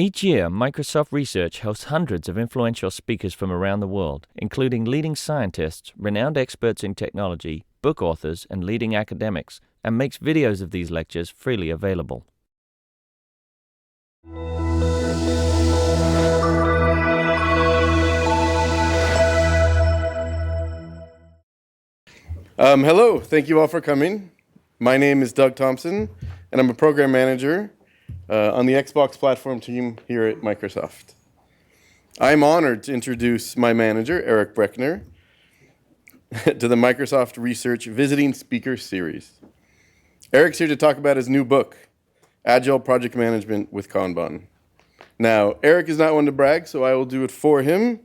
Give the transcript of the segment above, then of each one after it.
Each year, Microsoft Research hosts hundreds of influential speakers from around the world, including leading scientists, renowned experts in technology, book authors, and leading academics, and makes videos of these lectures freely available. Hello, thank you all for coming. My name is Doug Thompson, and I'm a program manager on the Xbox platform team here at Microsoft. I'm honored to introduce my manager, Eric Brechner, to the Microsoft Research Visiting Speaker Series. Eric's here to talk about his new book, Agile Project Management with Kanban. Now, Eric is not one to brag, so I will do it for him.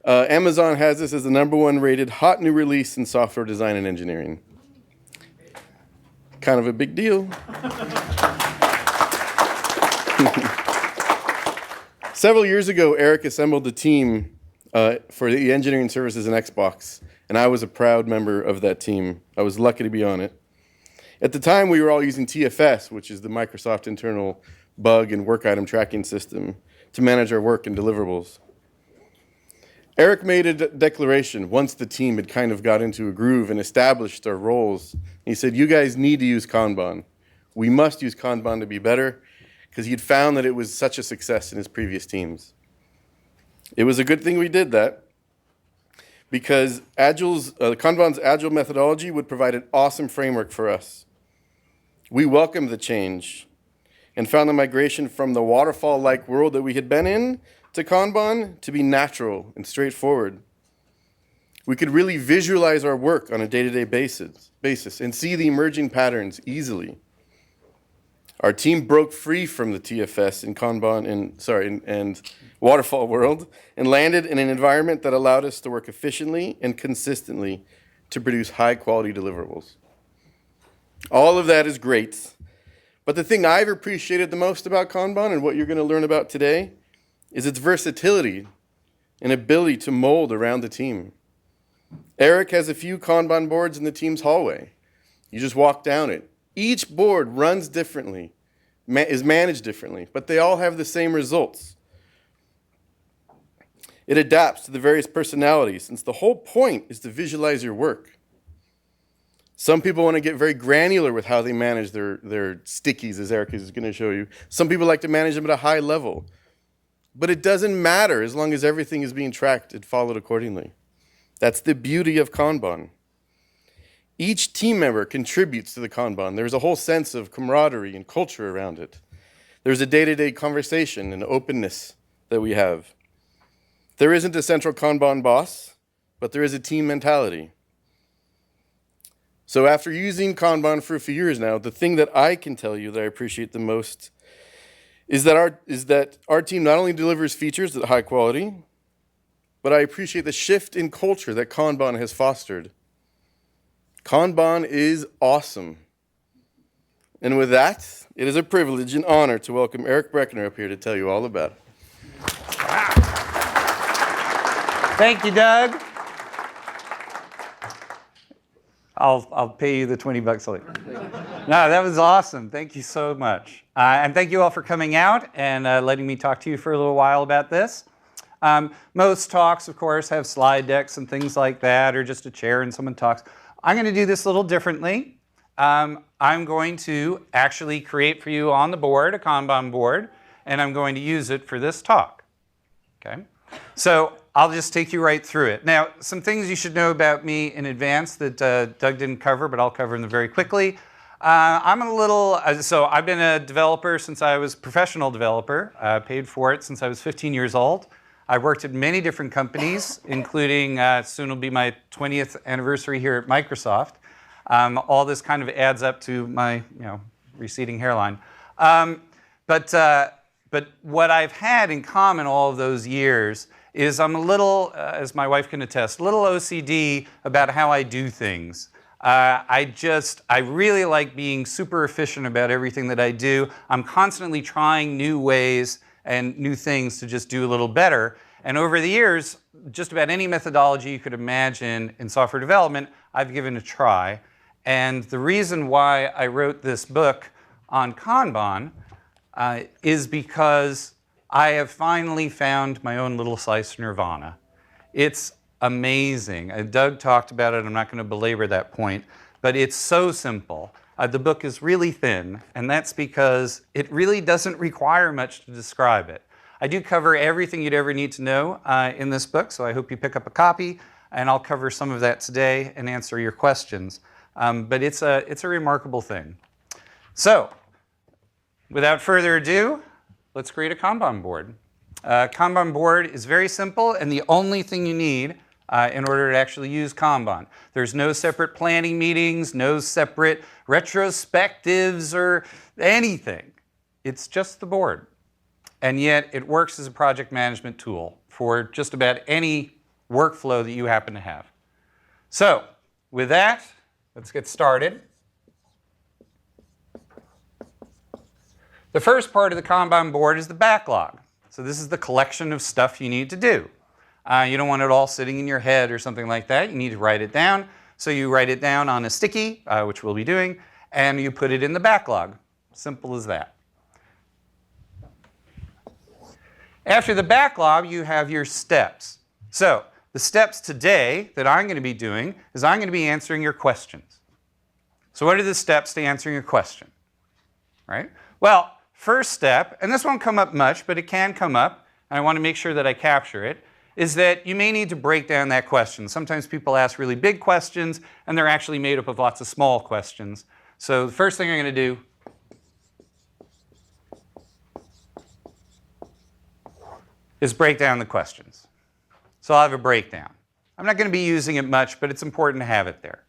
Amazon has this as the #1 rated hot new release in software design and engineering. Kind of a big deal. Several years ago, Eric assembled a team for the engineering services in Xbox, and I was a proud member of that team. I was lucky to be on it. At the time, we were all using TFS, which is the Microsoft internal bug and work item tracking system, to manage our work and deliverables. Eric made a declaration once the team had kind of got into a groove and established our roles. He said, "You guys need to use Kanban. We must use Kanban to be better," because he'd found that it was such a success in his previous teams. It was a good thing we did that, because Kanban's Agile methodology would provide an awesome framework for us. We welcomed the change and found the migration from the Waterfall-like world that we had been in to Kanban to be natural and straightforward. We could really visualize our work on a day-to-day basis and see the emerging patterns easily. Our team broke free from the TFS and Kanban and Waterfall world and landed in an environment that allowed us to work efficiently and consistently to produce high-quality deliverables. All of that is great, but the thing I've appreciated the most about Kanban and what you're going to learn about today is its versatility and ability to mold around the team. Eric has a few Kanban boards in the team's hallway. You just walk down it. Each board runs differently, is managed differently, but they all have the same results. It adapts to the various personalities, since the whole point is to visualize your work. Some people want to get very granular with how they manage their stickies, as Eric is going to show you. Some people like to manage them at a high level. But it doesn't matter as long as everything is being tracked and followed accordingly. That's the beauty of Kanban. Each team member contributes to the Kanban. There's a whole sense of camaraderie and culture around it. There's a day-to-day conversation and openness that we have. There isn't a central Kanban boss, but there is a team mentality. So after using Kanban for a few years now, the thing that I can tell you that I appreciate the most is that our team not only delivers features at high quality, but I appreciate the shift in culture that Kanban has fostered. Kanban is awesome. And with that, it is a privilege and honor to welcome Eric Brechner up here to tell you all about it. Thank you, Doug. I'll pay you the $20 later. No, that was awesome. Thank you so much. And thank you all for coming out and letting me talk to you for a little while about this. Most talks, of course, have slide decks and things like that, or just a chair and someone talks. I'm going to do this a little differently. I'm going to actually create for you on the board a Kanban board, and I'm going to use it for this talk. Okay? So I'll just take you right through it. Now, some things you should know about me in advance that Doug didn't cover, but I'll cover them very quickly. So I've been a developer since I was a professional developer, paid for it since I was 15 years old. I've worked at many different companies, including soon will be my 20th anniversary here at Microsoft. All this kind of adds up to my receding hairline. But what I've had in common all of those years is I'm a little, as my wife can attest, a little OCD about how I do things. I really like being super efficient about everything that I do. I'm constantly trying new ways and new things to just do a little better. And over the years, just about any methodology you could imagine in software development, I've given a try. And the reason why I wrote this book on Kanban is because I have finally found my own little slice of nirvana. It's amazing. Doug talked about it. I'm not going to belabor that point, but it's so simple. The book is really thin, and that's because it really doesn't require much to describe it. I do cover everything you'd ever need to know in this book, so I hope you pick up a copy, and I'll cover some of that today and answer your questions. But it's a remarkable thing. So, without further ado, let's create a Kanban board. Kanban board is very simple and the only thing you need in order to actually use Kanban. There's no separate planning meetings, no separate retrospectives or anything. It's just the board. And yet it works as a project management tool for just about any workflow that you happen to have. So, with that, let's get started. The first part of the Kanban board is the backlog. So this is the collection of stuff you need to do. You don't want it all sitting in your head or something like that. You need to write it down. So you write it down on a sticky, which we'll be doing, and you put it in the backlog. Simple as that. After the backlog, you have your steps. So the steps today that I'm going to be doing is I'm going to be answering your questions. So what are the steps to answering your question? Right? Well, first step, and this won't come up much, but it can come up, and I want to make sure that I capture it, is that you may need to break down that question. Sometimes people ask really big questions, and they're actually made up of lots of small questions. So the first thing I'm going to do is break down the questions. So I'll have a breakdown. I'm not going to be using it much, but it's important to have it there.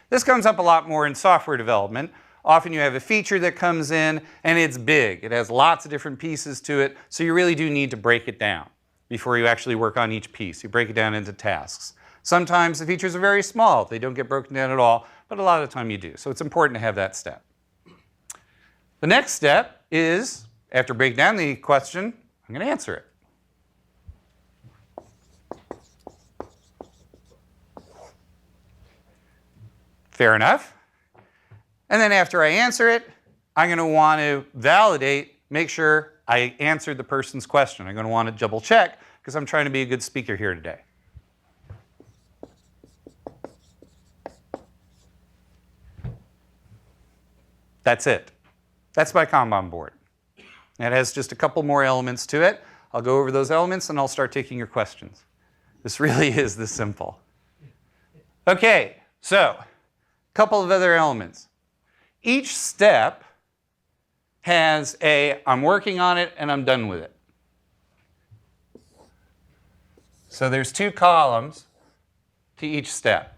This comes up a lot more in software development. Often you have a feature that comes in, and it's big. It has lots of different pieces to it, so you really do need to break it down before you actually work on each piece. You break it down into tasks. Sometimes the features are very small. They don't get broken down at all, but a lot of the time you do. So it's important to have that step. The next step is, after breaking down the question, I'm going to answer it. Fair enough. And then after I answer it, I'm going to want to validate, make sure I answered the person's question. I'm going to want to double check because I'm trying to be a good speaker here today. That's it. That's my Kanban board. It has just a couple more elements to it. I'll go over those elements and I'll start taking your questions. This really is this simple. Okay, so a couple of other elements. Each step has a, I'm working on it and I'm done with it. So there's two columns to each step.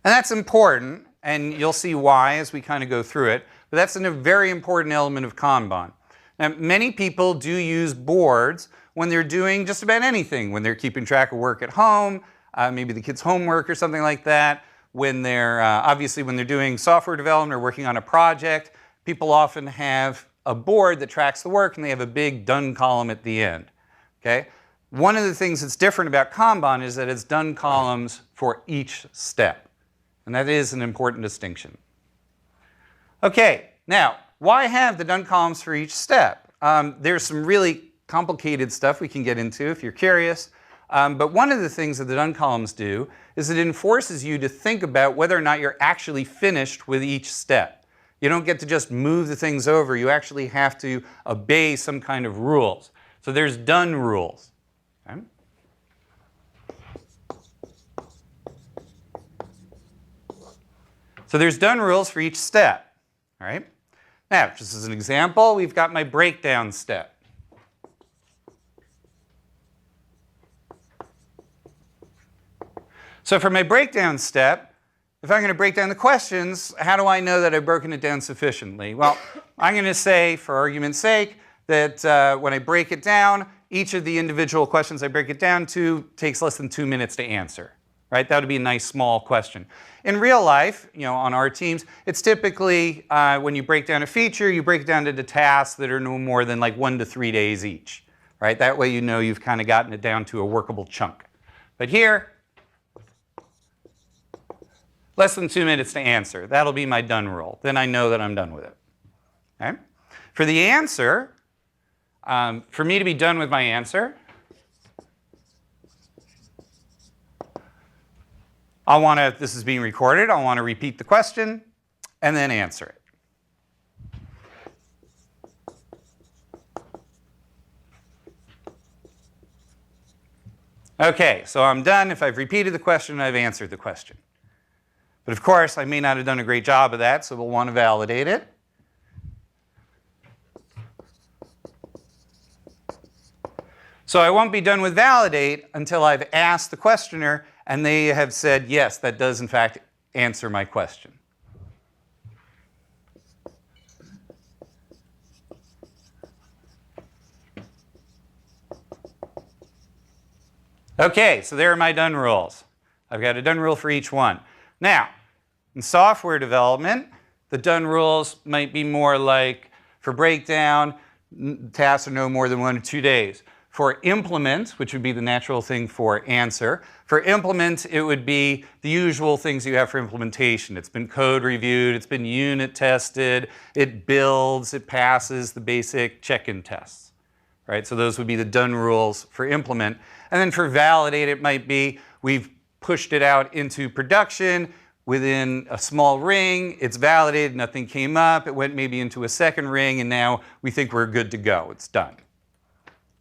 And that's important, and you'll see why as we kind of go through it, but that's a very important element of Kanban. Now, many people do use boards when they're doing just about anything, when they're keeping track of work at home, maybe the kids' homework or something like that. When they're, obviously when they're doing software development or working on a project, people often have a board that tracks the work and they have a big done column at the end. Okay? One of the things that's different about Kanban is that it's done columns for each step. And that is an important distinction. Okay, now, why have the done columns for each step? There's some really complicated stuff we can get into if you're curious. But one of the things that the done columns do is it enforces you to think about whether or not you're actually finished with each step. You don't get to just move the things over. You actually have to obey some kind of rules. So there's done rules. Okay? So there's done rules for each step. All right? Now, just as an example, we've got my breakdown step. So for my breakdown step, if I'm going to break down the questions, how do I know that I've broken it down sufficiently? Well, I'm going to say, for argument's sake, that when I break it down, each of the individual questions I break it down to takes less than 2 minutes to answer. Right? That would be a nice small question. In real life, on our teams, it's typically when you break down a feature, you break it down into tasks that are no more than like 1 to 3 days each. Right? That way you know you've kind of gotten it down to a workable chunk. But here, less than 2 minutes to answer. That'll be my done rule. Then I know that I'm done with it. Okay? For the answer, for me to be done with my answer, this is being recorded, I want to repeat the question and then answer it. Okay, so I'm done if I've repeated the question and I've answered the question. But of course, I may not have done a great job of that, so we'll want to validate it. So I won't be done with validate until I've asked the questioner and they have said, yes, that does in fact answer my question. Okay, so there are my done rules. I've got a done rule for each one. Now, in software development, the done rules might be more like for breakdown, tasks are no more than 1 to 2 days. For implement, which would be the natural thing for answer, for implement, it would be the usual things you have for implementation. It's been code reviewed, it's been unit tested, it builds, it passes the basic check-in tests. Right? So those would be the done rules for implement. And then for validate, it might be we've pushed it out into production within a small ring, it's validated, nothing came up, it went maybe into a second ring, and now we think we're good to go, it's done.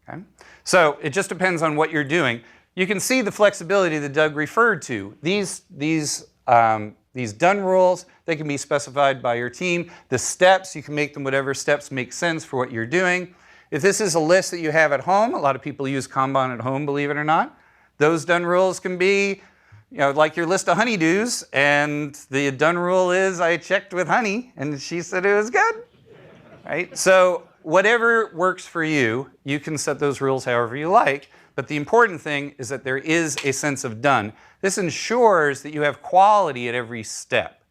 Okay? So it just depends on what you're doing. You can see the flexibility that Doug referred to. These done rules, they can be specified by your team. The steps, you can make them whatever steps make sense for what you're doing. If this is a list that you have at home, a lot of people use Kanban at home, believe it or not. Those done rules can be, like your list of honeydews, and the done rule is I checked with honey and she said it was good. Right? So whatever works for you, you can set those rules however you like, but the important thing is that there is a sense of done. This ensures that you have quality at every step,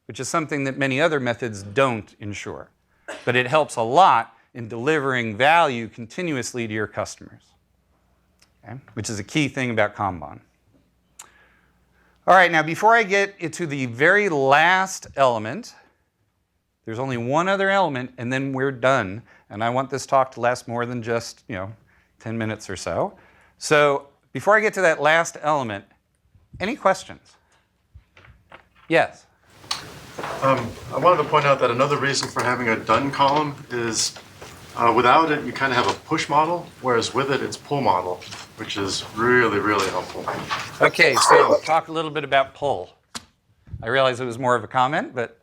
which is something that many other methods don't ensure. But it helps a lot in delivering value continuously to your customers, okay? Which is a key thing about Kanban. All right, now before I get into the very last element, there's only one other element, and then we're done. And I want this talk to last more than just 10 minutes or so. So before I get to that last element, any questions? Yes? I wanted to point out that another reason for having a done column is without it, you kind of have a push model, whereas with it, it's pull model, which is really, really helpful. Okay, so talk a little bit about pull. I realize it was more of a comment, but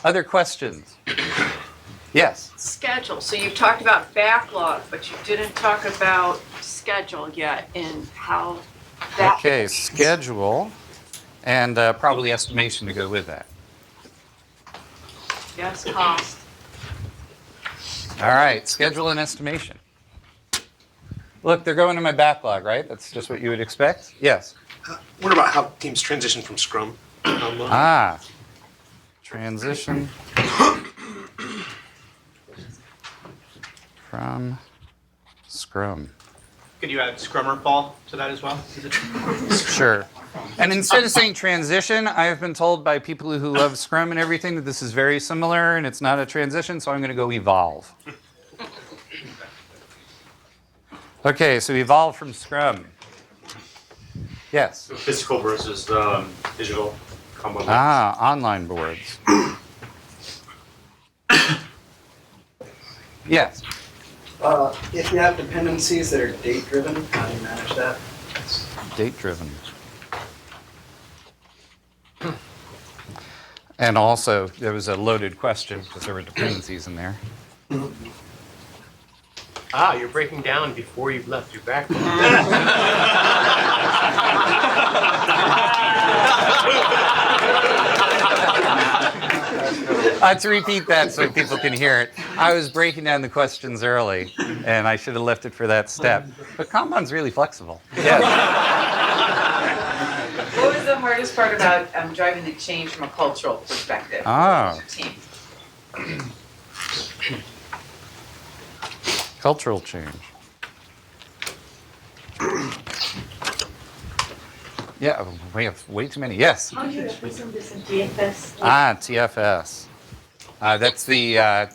other questions? Yes? Schedule. So you talked about backlog, but you didn't talk about schedule yet and how that... Okay, schedule and probably estimation to go with that. Yes, cost. All right, schedule and estimation. Look, they're going to my backlog, right? That's just what you would expect? Yes? What about how teams transition from Scrum? Transition from Scrum. Could you add Scrum or Fall to that as well? Sure. And instead of saying transition, I have been told by people who love Scrum and everything that this is very similar and it's not a transition, so I'm going to go evolve. Okay, so evolve from Scrum. Yes? So physical versus digital. Online boards. Yes? If you have dependencies that are date-driven, how do you manage that? Date-driven. And also, there was a loaded question because there were dependencies in there. You're breaking down before you've left your backlog. To repeat that so people can hear it, I was breaking down the questions early, and I should have left it for that step. But Kanban's really flexible. Yes. What was the hardest part about driving the change from a cultural perspective? Ah. Team. Cultural change. Yeah, we have way too many. Yes? How do you represent this in TFS? TFS. That's the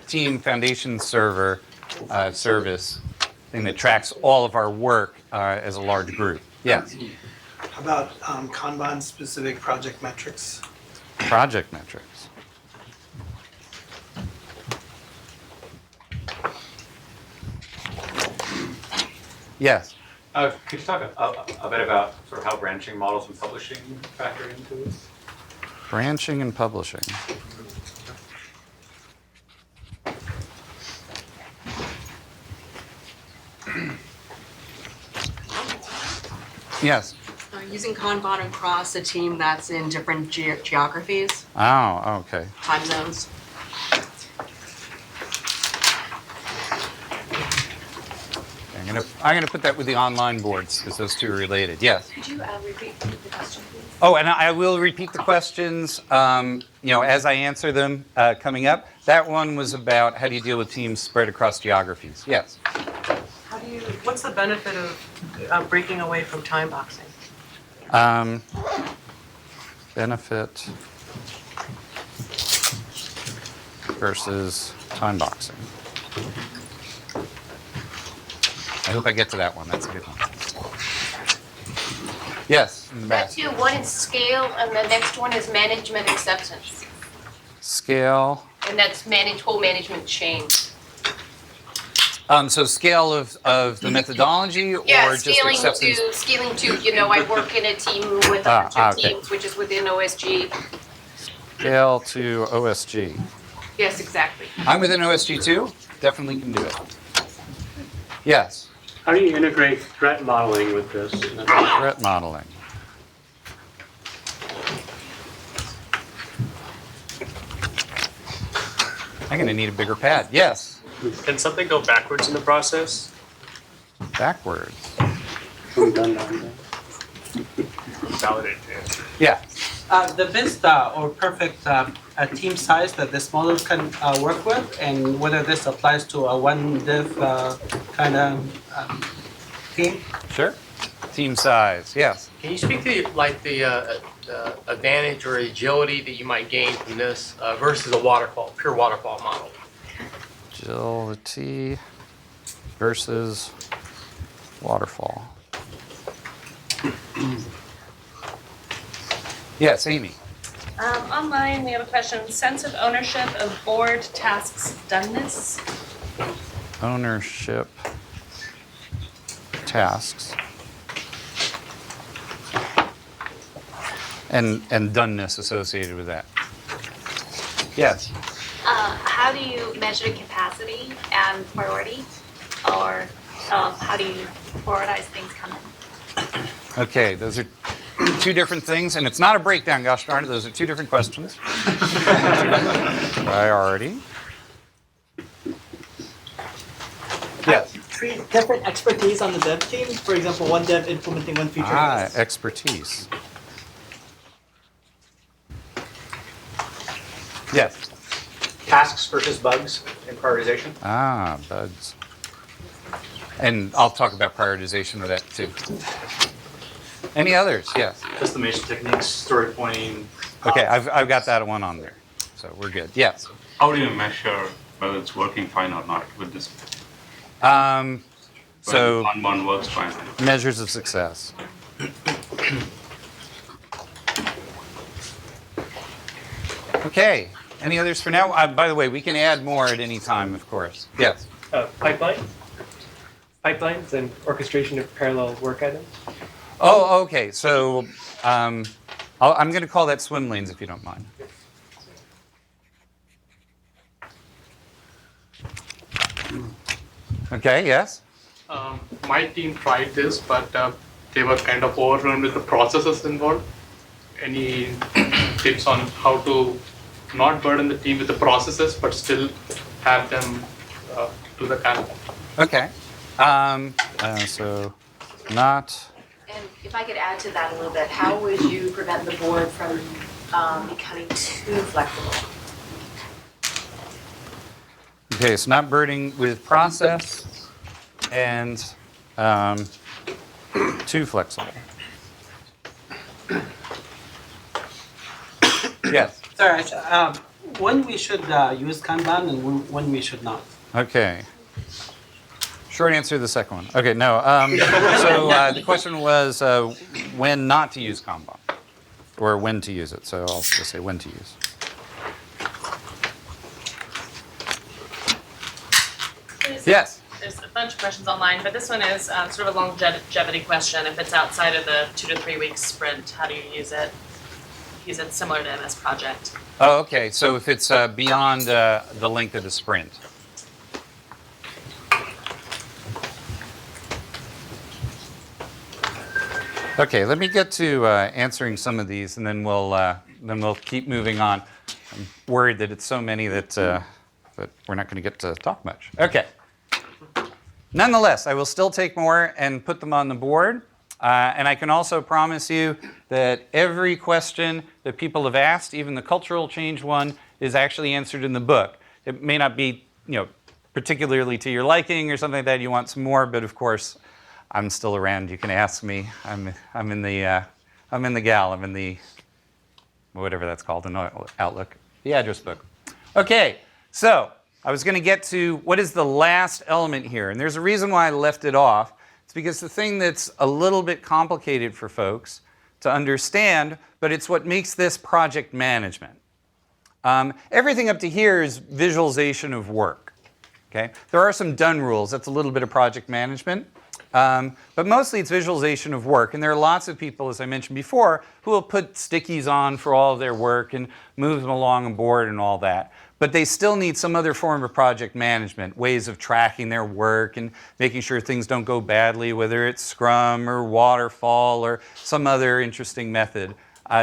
Team Foundation server service thing that tracks all of our work as a large group. Yes. How about Kanban specific project metrics? Project metrics. Yes. Could you talk a bit about sort of how branching models and publishing factor into this? Branching and publishing. Yes. Using Kanban across a team that's in different geographies, Oh, okay. time zones. I'm gonna put that with the online boards because those two are related. Yes. Could you repeat the question, please? Oh, and I will repeat the questions, as I answer them coming up. That one was about how do you deal with teams spread across geographies? Yes. What's the benefit of breaking away from time boxing? Benefit versus time boxing. I hope I get to that one. That's a good one. Yes, in the back. That's you. One is scale, and the next one is management acceptance. Scale. And that's whole management chain. So scale of the methodology or just acceptance? Scaling to, I work in a team with a bunch of teams, which is within OSG. Scale to OSG. Yes, exactly. I'm within OSG too. Definitely can do it. Yes. How do you integrate threat modeling with this? Threat modeling. I'm going to need a bigger pad. Yes. Can something go backwards in the process? Backwards. Validated answer. Yeah. The best or perfect team size that this model can work with, and whether this applies to a one dev kind of team? Sure. Team size, yes. Can you speak to the advantage or agility that you might gain from this versus a pure waterfall model? Agility versus waterfall. Yes, Amy. Online, we have a question. Sense of ownership of board tasks doneness. Ownership tasks. And doneness associated with that. Yes. How do you measure capacity and priority? Or how do you prioritize things coming? Okay, those are two different things, and it's not a breakdown, gosh darn it, those are two different questions. Priority. Yes. Three different expertise on the dev team. For example, one dev implementing one feature. Expertise. Yes. Tasks versus bugs in prioritization? Bugs. And I'll talk about prioritization with that too. Any others? Yes. Estimation techniques, story pointing. Okay, I've got that one on there, so we're good. Yes. How do you measure whether it's working fine or not with this? So one works fine. Measures of success. Okay. Any others for now? By the way, we can add more at any time, of course. Yes. Pipelines and orchestration of parallel work items. Oh, okay. So I'm going to call that swim lanes, if you don't mind. Okay. Yes. My team tried this, but they were kind of overrun with the processes involved. Any tips on how to not burden the team with the processes, but still have them do the task? Okay. So not. And if I could add to that a little bit, how would you prevent the board from becoming too flexible? Okay, so not burdening with process and too flexible. Yes. Sorry, when we should use Kanban and when we should not. Okay. Short answer to the second one. Okay, no. So the question was when not to use Kanban, or when to use it. So I'll just say when to use. Yes? There's a bunch of questions online, but this one is sort of a longevity question. If it's outside of the 2 to 3 week sprint, how do you use it? Use it similar to MS Project. Oh, okay. So if it's beyond the length of the sprint. Okay, let me get to answering some of these, and then we'll keep moving on. I'm worried that it's so many that we're not going to get to talk much. Okay. Nonetheless, I will still take more and put them on the board. And I can also promise you that every question that people have asked, even the cultural change one, is actually answered in the book. It may not be, particularly to your liking or something like that. You want some more, but of course, I'm still around. You can ask me. I'm in the whatever that's called in Outlook, the address book. Okay, so I was going to get to what is the last element here, and there's a reason why I left it off. It's because the thing that's a little bit complicated for folks to understand, but it's what makes this project management. Everything up to here is visualization of work. Okay, there are some done rules. That's a little bit of project management. But mostly it's visualization of work. And there are lots of people, as I mentioned before, who will put stickies on for all of their work and move them along a board and all that. But they still need some other form of project management, ways of tracking their work and making sure things don't go badly, whether it's Scrum or Waterfall or some other interesting method.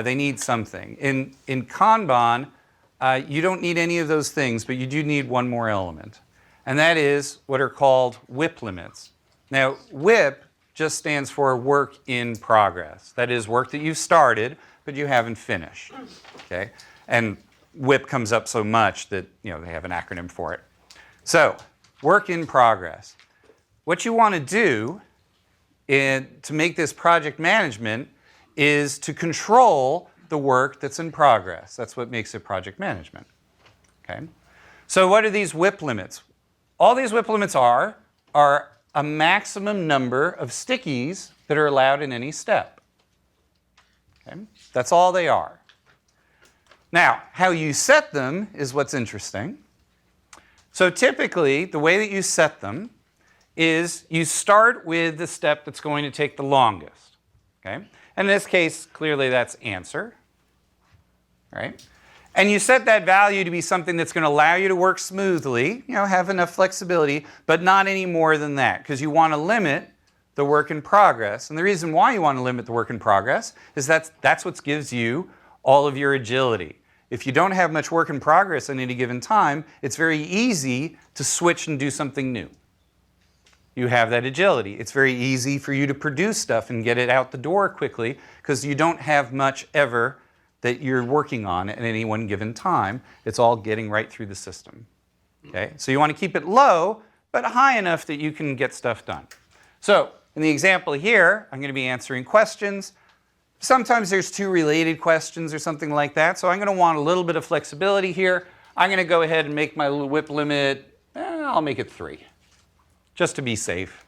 They need something. In Kanban, you don't need any of those things, but you do need one more element. And that is what are called WIP limits. Now, WIP just stands for work in progress. That is work that you've started, but you haven't finished. Okay? And WIP comes up so much that they have an acronym for it. So, work in progress. What you want to do to make this project management is to control the work that's in progress. That's what makes it project management. Okay? So what are these WIP limits? All these WIP limits are a maximum number of stickies that are allowed in any step. Okay? That's all they are. Now, how you set them is what's interesting. So typically, the way that you set them is you start with the step that's going to take the longest. Okay? And in this case, clearly that's answer. Right? And you set that value to be something that's going to allow you to work smoothly, have enough flexibility, but not any more than that, because you want to limit the work in progress. And the reason why you want to limit the work in progress is that's what gives you all of your agility. If you don't have much work in progress at any given time, it's very easy to switch and do something new. You have that agility. It's very easy for you to produce stuff and get it out the door quickly because you don't have much ever that you're working on at any one given time. It's all getting right through the system. Okay? So you want to keep it low, but high enough that you can get stuff done. So in the example here, I'm going to be answering questions. Sometimes there's two related questions or something like that, so I'm going to want a little bit of flexibility here. I'm going to go ahead and make my little WIP limit, I'll make it 3, just to be safe.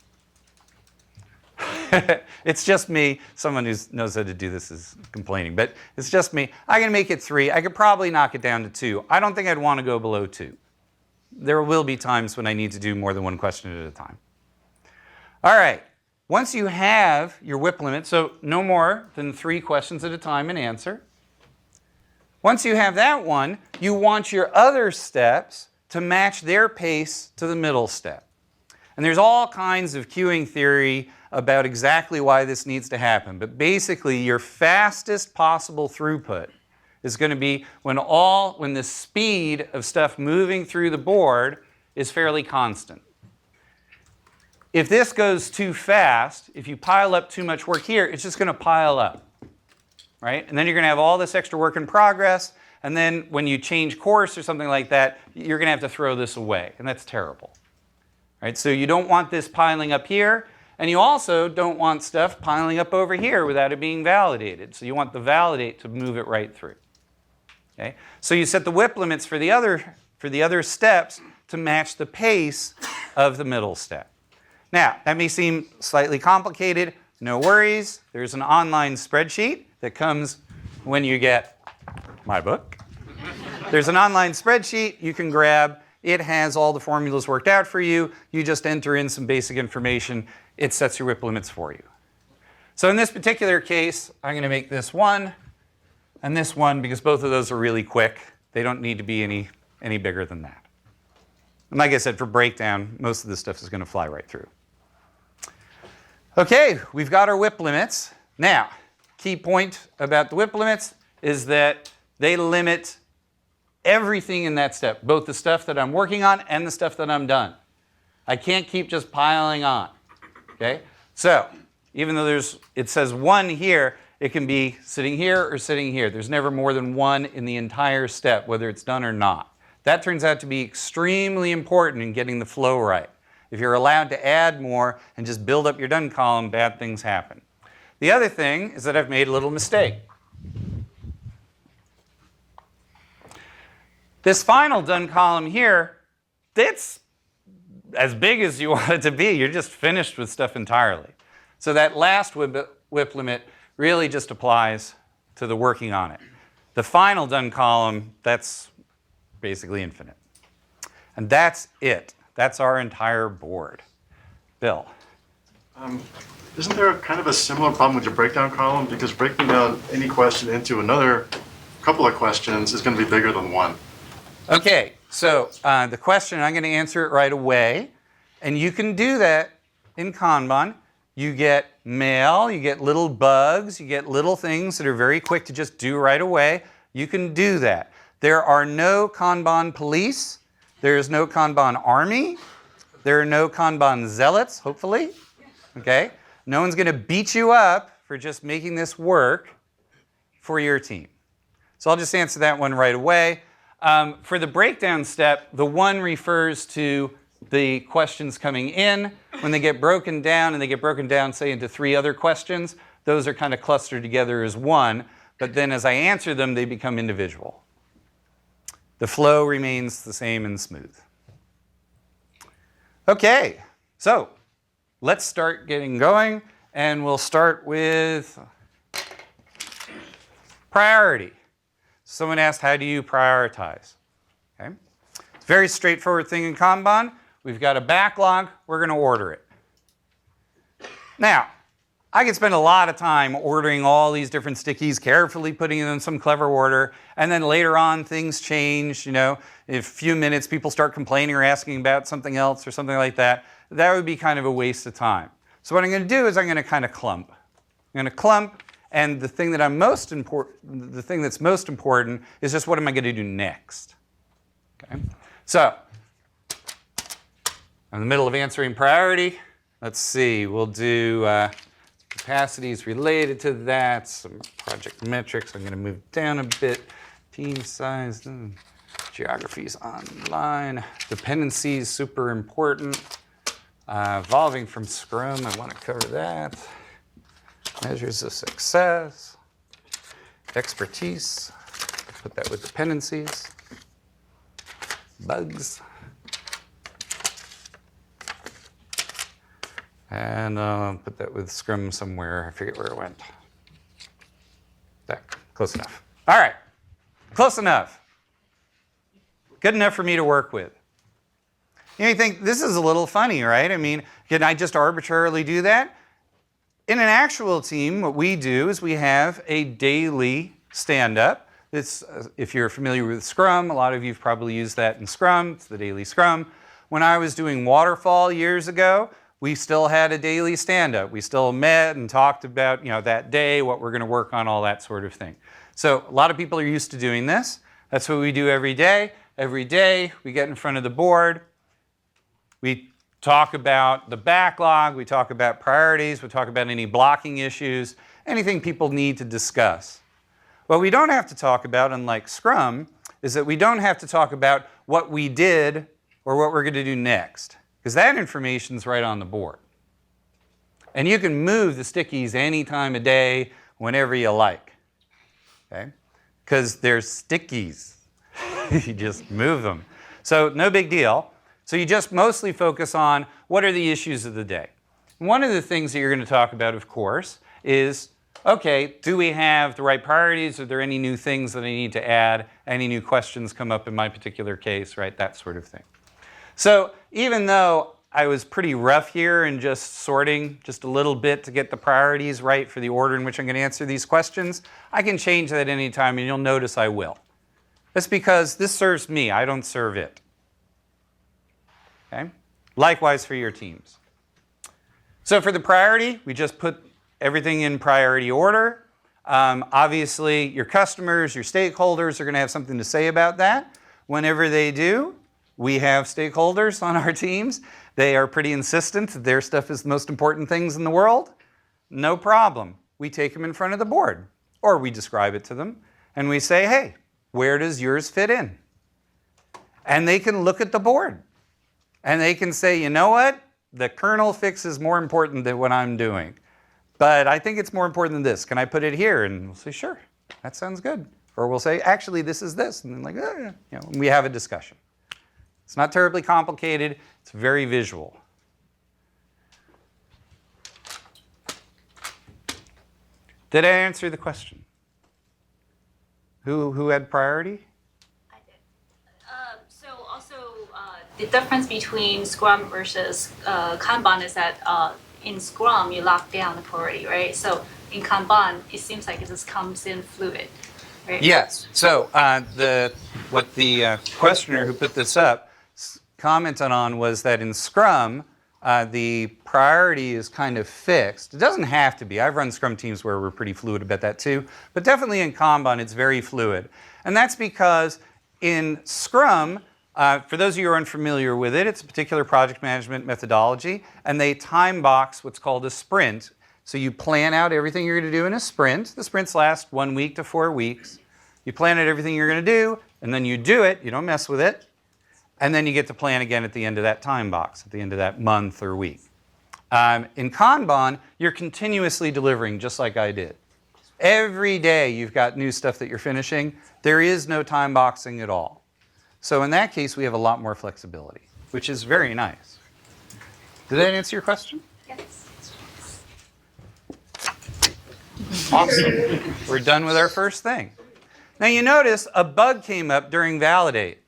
It's just me. Someone who knows how to do this is complaining, but it's just me. I'm going to make it 3. I could probably knock it down to 2. I don't think I'd want to go below 2. There will be times when I need to do more than one question at a time. All right. Once you have your WIP limit, so no more than 3 questions at a time and answer. Once you have that one, you want your other steps to match their pace to the middle step. And there's all kinds of queuing theory about exactly why this needs to happen. But basically, your fastest possible throughput is going to be when the speed of stuff moving through the board is fairly constant. If this goes too fast, if you pile up too much work here, it's just going to pile up. Right? And then you're going to have all this extra work in progress, and then when you change course or something like that, you're going to have to throw this away, and that's terrible. Right? So you don't want this piling up here, and you also don't want stuff piling up over here without it being validated. So you want the validate to move it right through. Okay? So you set the WIP limits for the other steps to match the pace of the middle step. Now, that may seem slightly complicated. No worries. There's an online spreadsheet that comes when you get my book. There's an online spreadsheet you can grab. It has all the formulas worked out for you. You just enter in some basic information. It sets your WIP limits for you. So in this particular case, I'm going to make this 1 and this 1 because both of those are really quick. They don't need to be any bigger than that. And like I said, for breakdown, most of this stuff is going to fly right through. Okay, we've got our WIP limits. Now, key point about the WIP limits is that they limit everything in that step, both the stuff that I'm working on and the stuff that I'm done. I can't keep just piling on. Okay? So, even though it says 1 here, it can be sitting here or sitting here. There's never more than 1 in the entire step, whether it's done or not. That turns out to be extremely important in getting the flow right. If you're allowed to add more and just build up your done column, bad things happen. The other thing is that I've made a little mistake. This final done column here, it's as big as you want it to be. You're just finished with stuff entirely. So that last WIP limit really just applies to the working on it. The final done column, that's basically infinite. And that's it. That's our entire board. Bill. Isn't there kind of a similar problem with your breakdown column? Because breaking down any question into another couple of questions is going to be bigger than 1. Okay, so the question, I'm going to answer it right away. And you can do that in Kanban. You get mail, you get little bugs, you get little things that are very quick to just do right away. You can do that. There are no Kanban police. There is no Kanban army. There are no Kanban zealots, hopefully. Okay? No one's going to beat you up for just making this work for your team. So I'll just answer that one right away. For the breakdown step, the 1 refers to the questions coming in. When they get broken down, and they get broken down, say, into 3 other questions, those are kind of clustered together as 1. But then as I answer them, they become individual. The flow remains the same and smooth. Okay, so let's start getting going. And we'll start with priority. Someone asked, how do you prioritize? Okay. It's a very straightforward thing in Kanban. We've got a backlog. We're going to order it. Now, I could spend a lot of time ordering all these different stickies, carefully putting them in some clever order, and then later on things change. In a few minutes people start complaining or asking about something else or something like that. That would be kind of a waste of time. So what I'm going to do is I'm going to kind of clump. I'm going to clump, and the thing that's most important is just what am I going to do next. Okay? So, in the middle of answering priority, let's see, we'll do capacities related to that, some project metrics. I'm going to move down a bit. Team size, geographies online. Dependencies, super important. Evolving from Scrum, I want to cover that. Measures of success. Expertise, put that with dependencies. Bugs. And put that with Scrum somewhere. I forget where it went. There, close enough. All right, close enough. Good enough for me to work with. You think, this is a little funny, right? I mean, can I just arbitrarily do that? In an actual team, what we do is we have a daily stand-up. It's, if you're familiar with Scrum, a lot of you have probably used that in Scrum. It's the daily Scrum. When I was doing Waterfall years ago, we still had a daily stand-up. We still met and talked about that day, what we're going to work on, all that sort of thing. So a lot of people are used to doing this. That's what we do every day. Every day, we get in front of the board. We talk about the backlog. We talk about priorities. We talk about any blocking issues, anything people need to discuss. What we don't have to talk about, unlike Scrum, is that we don't have to talk about what we did or what we're going to do next, because that information's right on the board. And you can move the stickies any time of day, whenever you like, okay? Because they're stickies. You just move them. So no big deal. So you just mostly focus on what are the issues of the day. One of the things that you're going to talk about, of course, is, okay, do we have the right priorities? Are there any new things that I need to add? Any new questions come up in my particular case, right? That sort of thing. So even though I was pretty rough here in just sorting just a little bit to get the priorities right for the order in which I'm going to answer these questions, I can change that any time, and you'll notice I will. That's because this serves me. I don't serve it. Okay? Likewise for your teams. So for the priority, we just put everything in priority order. Obviously, your customers, your stakeholders are going to have something to say about that. Whenever they do, we have stakeholders on our teams. They are pretty insistent that their stuff is the most important things in the world. No problem. We take them in front of the board, or we describe it to them, and we say, hey, where does yours fit in? And they can look at the board, and they can say, you know what? The kernel fix is more important than what I'm doing. But I think it's more important than this. Can I put it here? And we'll say, sure, that sounds good. Or we'll say, actually, this is this. And then like, we have a discussion. It's not terribly complicated. It's very visual. Did I answer the question? Who had priority? I did. So also, the difference between Scrum versus Kanban is that in Scrum, you lock down the priority, right? So in Kanban, it seems like it just comes in fluid, right? Yes. So what the questioner who put this up commented on was that in Scrum, the priority is kind of fixed. It doesn't have to be. I've run Scrum teams where we're pretty fluid about that too. But definitely in Kanban, it's very fluid. And that's because in Scrum, for those of you who are unfamiliar with it, it's a particular project management methodology, and they time box what's called a sprint. So you plan out everything you're going to do in a sprint. The sprints last 1 week to 4 weeks. You plan out everything you're going to do, and then you do it. You don't mess with it. And then you get to plan again at the end of that time box, at the end of that month or week. In Kanban, you're continuously delivering just like I did. Every day you've got new stuff that you're finishing. There is no time boxing at all. So in that case, we have a lot more flexibility, which is very nice. Did that answer your question? Yes. Awesome. We're done with our first thing. Now you notice a bug came up during validate.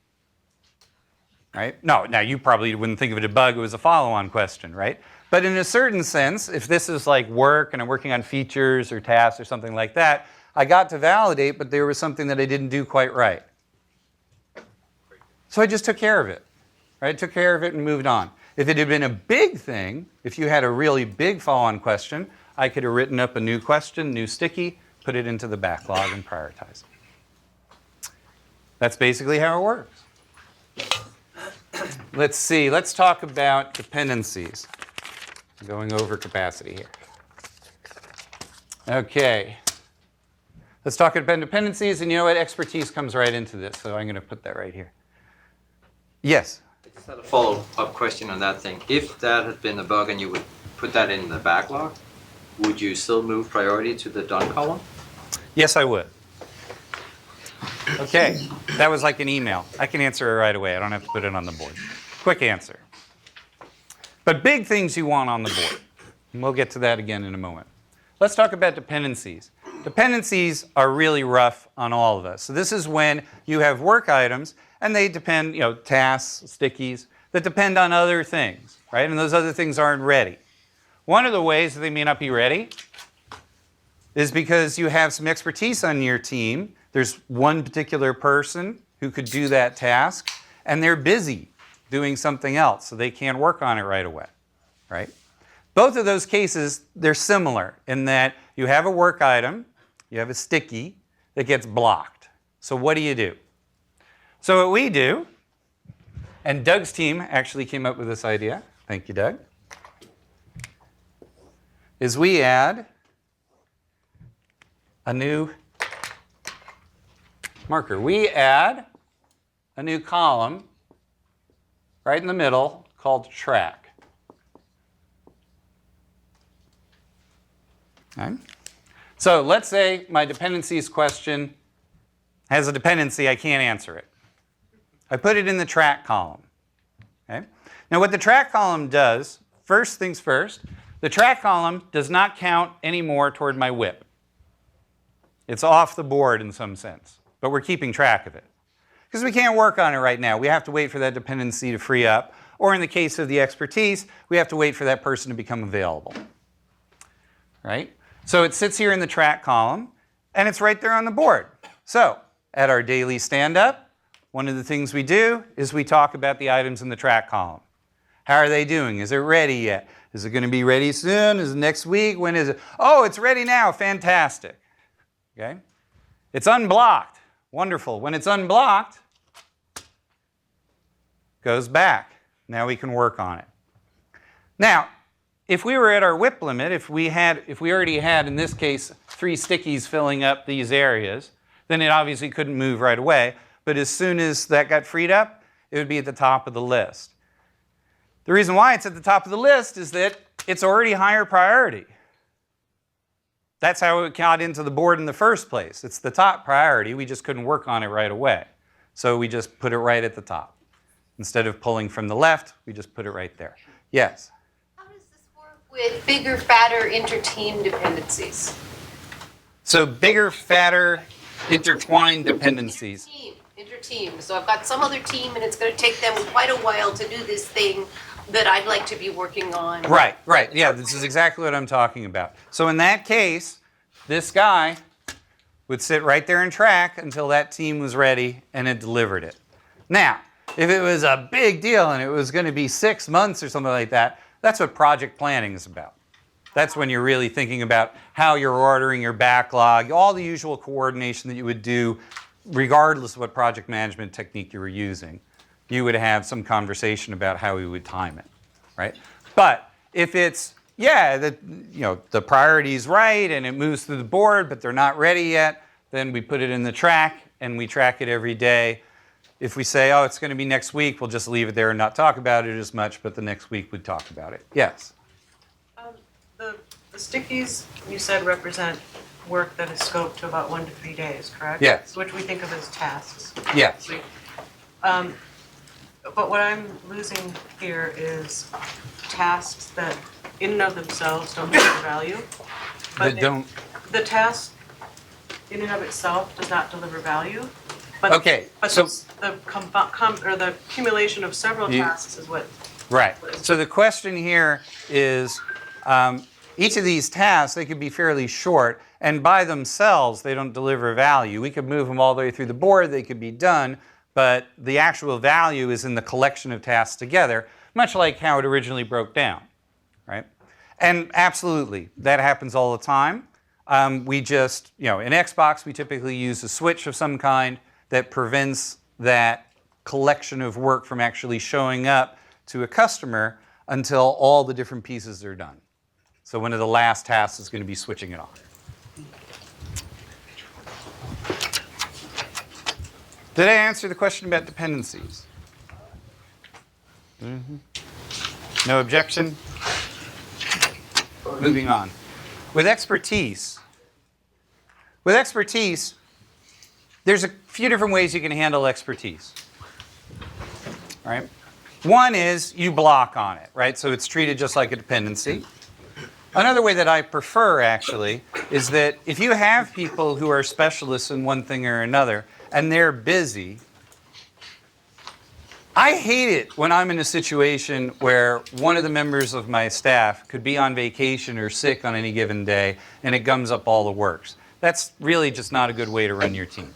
Right? No, now you probably wouldn't think of it as a bug, it was a follow-on question, right? But in a certain sense, if this is like work and I'm working on features or tasks or something like that, I got to validate, but there was something that I didn't do quite right. So I just took care of it, right? Took care of it and moved on. If it had been a big thing, if you had a really big follow-on question, I could have written up a new question, new sticky, put it into the backlog and prioritize it. That's basically how it works. Let's see, let's talk about dependencies. I'm going over capacity here. Okay. Let's talk about dependencies, and you know what? Expertise comes right into this, so I'm going to put that right here. Yes? I just had a follow-up question on that thing. If that had been a bug and you would put that in the backlog, would you still move priority to the done column? Yes, I would. Okay, that was like an email. I can answer it right away. I don't have to put it on the board. Quick answer. But big things you want on the board. And we'll get to that again in a moment. Let's talk about dependencies. Dependencies are really rough on all of us. So this is when you have work items, and they depend, tasks, stickies, that depend on other things, right? And those other things aren't ready. One of the ways that they may not be ready is because you have some expertise on your team. There's one particular person who could do that task, and they're busy doing something else, so they can't work on it right away, right? Both of those cases, they're similar in that you have a work item, you have a sticky that gets blocked. So what do? So what we do, and Doug's team actually came up with this idea, thank you, Doug, is we add a new marker. We add a new column right in the middle called track. Okay. So let's say my dependencies question has a dependency, I can't answer it. I put it in the track column. Okay? Now what the track column does, first things first, the track column does not count anymore toward my WIP. It's off the board in some sense, but we're keeping track of it. Because we can't work on it right now. We have to wait for that dependency to free up, or in the case of the expertise, we have to wait for that person to become available. Right? So it sits here in the track column, and it's right there on the board. So at our daily stand-up, one of the things we do is we talk about the items in the track column. How are they doing? Is it ready yet? Is it going to be ready soon? Is it next week? When is it? Oh, it's ready now. Fantastic. Okay? It's unblocked. Wonderful. When it's unblocked, goes back. Now we can work on it. Now, if we were at our WIP limit, if we already had, in this case, 3 stickies filling up these areas, then it obviously couldn't move right away. But as soon as that got freed up, it would be at the top of the list. The reason why it's at the top of the list is that it's already higher priority. That's how it got into the board in the first place. It's the top priority. We just couldn't work on it right away. So we just put it right at the top. Instead of pulling from the left, we just put it right there. Yes? How does this work with bigger, fatter interteam dependencies? So bigger, fatter, intertwined dependencies. Interteam. So I've got some other team and it's going to take them quite a while to do this thing that I'd like to be working on. Right, right. Yeah, this is exactly what I'm talking about. So in that case, this guy would sit right there and track until that team was ready and it delivered it. Now, if it was a big deal and it was going to be 6 months or something like that, that's what project planning is about. That's when you're really thinking about how you're ordering your backlog, all the usual coordination that you would do regardless of what project management technique you were using. You would have some conversation about how we would time it, right? But if it's, yeah, the priority's right and it moves through the board, but they're not ready yet, then we put it in the track and we track it every day. If we say, oh, it's going to be next week, we'll just leave it there and not talk about it as much, but the next week we'd talk about it. Yes? The stickies, you said, represent work that is scoped to about 1 to 3 days, correct? Yes. Which we think of as tasks. Yes. But what I'm losing here is tasks that in and of themselves don't deliver value. But the task in and of itself does not deliver value. But, okay. But so the accumulation of several tasks is what. Right. So the question here is, each of these tasks, they could be fairly short, and by themselves, they don't deliver value. We could move them all the way through the board, they could be done, but the actual value is in the collection of tasks together, much like how it originally broke down, right? And absolutely, that happens all the time. We just, in Xbox, we typically use a switch of some kind that prevents that collection of work from actually showing up to a customer until all the different pieces are done. So one of the last tasks is going to be switching it on. Did I answer the question about dependencies? Mm-hmm. No objection? Moving on. With expertise, there's a few different ways you can handle expertise. All right? One is you block on it, right? So it's treated just like a dependency. Another way that I prefer, actually, is that if you have people who are specialists in one thing or another, and they're busy, I hate it when I'm in a situation where one of the members of my staff could be on vacation or sick on any given day, and it gums up all the works. That's really just not a good way to run your team.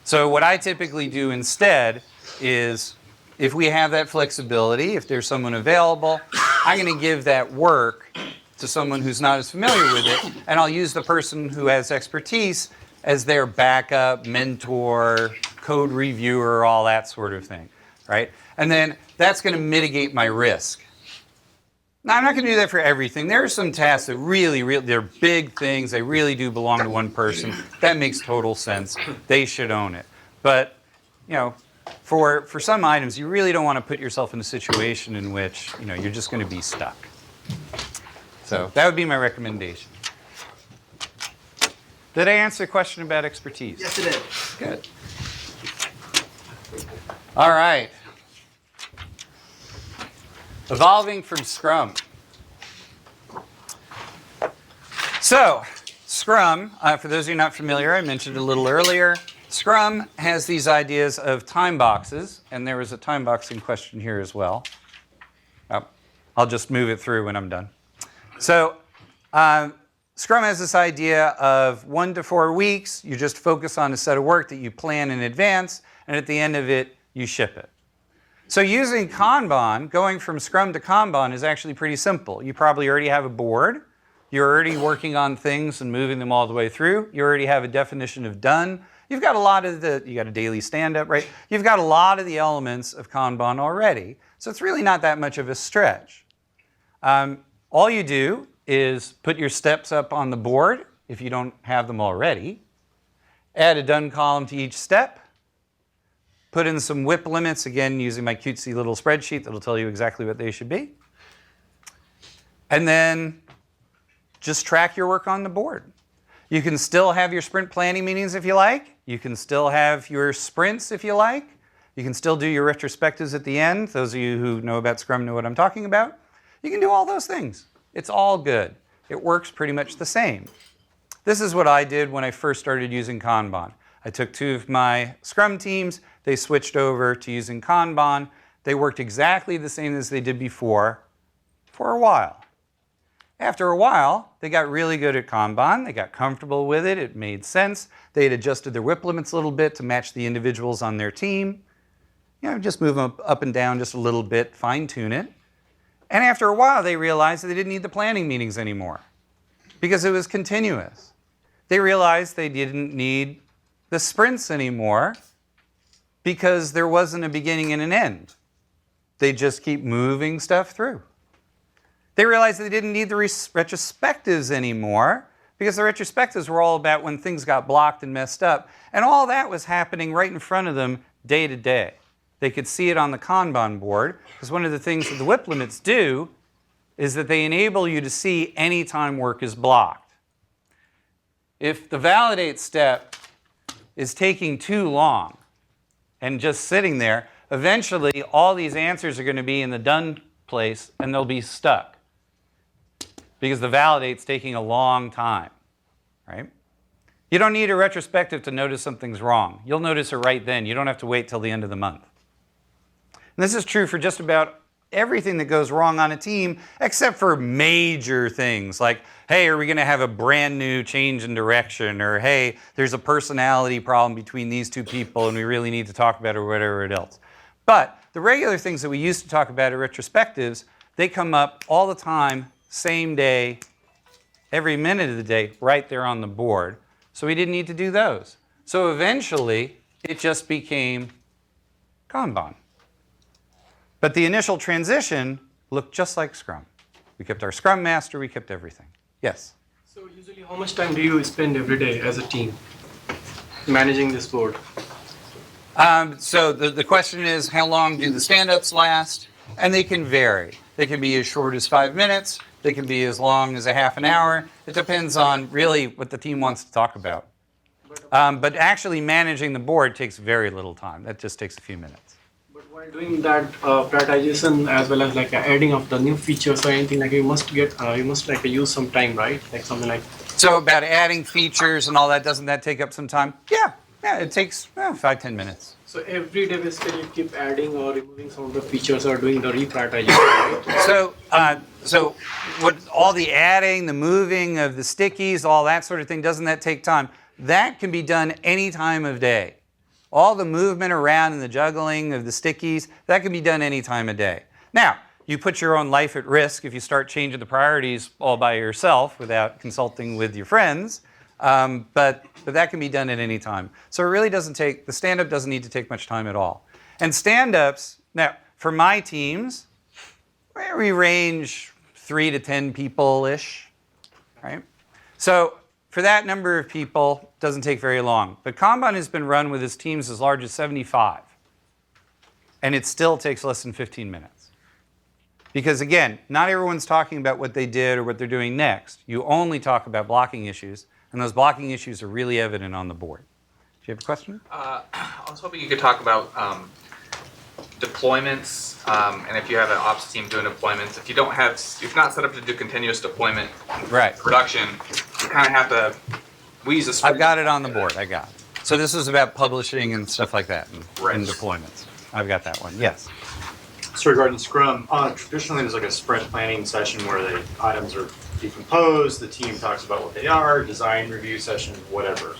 So what I typically do instead is, if we have that flexibility, if there's someone available, I'm going to give that work to someone who's not as familiar with it, and I'll use the person who has expertise as their backup, mentor, code reviewer, all that sort of thing, right? And then that's going to mitigate my risk. Now, I'm not going to do that for everything. There are some tasks that they're big things. They really do belong to one person. That makes total sense. They should own it. But, for some items, you really don't want to put yourself in a situation in which, you're just going to be stuck. So that would be my recommendation. Did I answer the question about expertise? Yes, it did. Good. All right. Evolving from Scrum. So, Scrum, for those of you not familiar, I mentioned a little earlier, Scrum has these ideas of time boxes, and there was a time boxing question here as well. I'll just move it through when I'm done. So, Scrum has this idea of 1 to 4 weeks. You just focus on a set of work that you plan in advance, and at the end of it, you ship it. So using Kanban, going from Scrum to Kanban is actually pretty simple. You probably already have a board. You're already working on things and moving them all the way through. You already have a definition of done. You've got a lot of you got a daily stand-up, right? You've got a lot of the elements of Kanban already. So it's really not that much of a stretch. All you do is put your steps up on the board, if you don't have them already. Add a done column to each step. Put in some WIP limits, again, using my cutesy little spreadsheet that'll tell you exactly what they should be. And then just track your work on the board. You can still have your sprint planning meetings if you like. You can still have your sprints if you like. You can still do your retrospectives at the end. Those of you who know about Scrum know what I'm talking about. You can do all those things. It's all good. It works pretty much the same. This is what I did when I first started using Kanban. I took 2 of my Scrum teams. They switched over to using Kanban. They worked exactly the same as they did before for a while. After a while, they got really good at Kanban. They got comfortable with it. It made sense. They had adjusted their WIP limits a little bit to match the individuals on their team. Just move them up and down just a little bit, fine-tune it. And after a while, they realized that they didn't need the planning meetings anymore because it was continuous. They realized they didn't need the sprints anymore because there wasn't a beginning and an end. They just keep moving stuff through. They realized they didn't need the retrospectives anymore because the retrospectives were all about when things got blocked and messed up. And all that was happening right in front of them day to day. They could see it on the Kanban board because one of the things that the WIP limits do is that they enable you to see any time work is blocked. If the validate step is taking too long and just sitting there, eventually all these answers are going to be in the done place and they'll be stuck because the validate's taking a long time, right? You don't need a retrospective to notice something's wrong. You'll notice it right then. You don't have to wait till the end of the month. And this is true for just about everything that goes wrong on a team except for major things like, hey, are we going to have a brand new change in direction? Or, hey, there's a personality problem between these 2 people and we really need to talk about it or whatever else. But the regular things that we used to talk about at retrospectives, they come up all the time, same day, every minute of the day, right there on the board. So we didn't need to do those. So eventually, it just became Kanban. But the initial transition looked just like Scrum. We kept our Scrum Master, we kept everything. Yes? So usually how much time do you spend every day as a team managing this board? So the question is, how long do the stand-ups last? And they can vary. They can be as short as 5 minutes. They can be as long as a half an hour. It depends on really what the team wants to talk about. But actually managing the board takes very little time. That just takes a few minutes. But while doing that prioritization as well as like adding of the new features or anything, like you must use some time, right? Like something like. So about adding features and all that, doesn't that take up some time? Yeah, it takes 5-10 minutes. So every day basically you keep adding or removing some of the features or doing the reprioritization, right? So what all the adding, the moving of the stickies, all that sort of thing, doesn't that take time? That can be done any time of day. All the movement around and the juggling of the stickies, that can be done any time of day. Now, you put your own life at risk if you start changing the priorities all by yourself without consulting with your friends, but that can be done at any time. So it really doesn't take, the stand-up doesn't need to take much time at all. And stand-ups, now, for my teams, we range 3 to 10 people-ish, right? So for that number of people, it doesn't take very long. But Kanban has been run with its teams as large as 75. And it still takes less than 15 minutes. Because again, not everyone's talking about what they did or what they're doing next. You only talk about blocking issues. And those blocking issues are really evident on the board. Do you have a question? I was hoping you could talk about deployments, and if you have an ops team doing deployments, if you're not set up to do continuous deployment production, you kind of have to, we use a sprint. I've got it on the board, I got it. So this is about publishing and stuff like that, and deployments. I've got that one, yes. So regarding Scrum, traditionally there's like a sprint planning session where the items are decomposed, the team talks about what they are, design review session, whatever.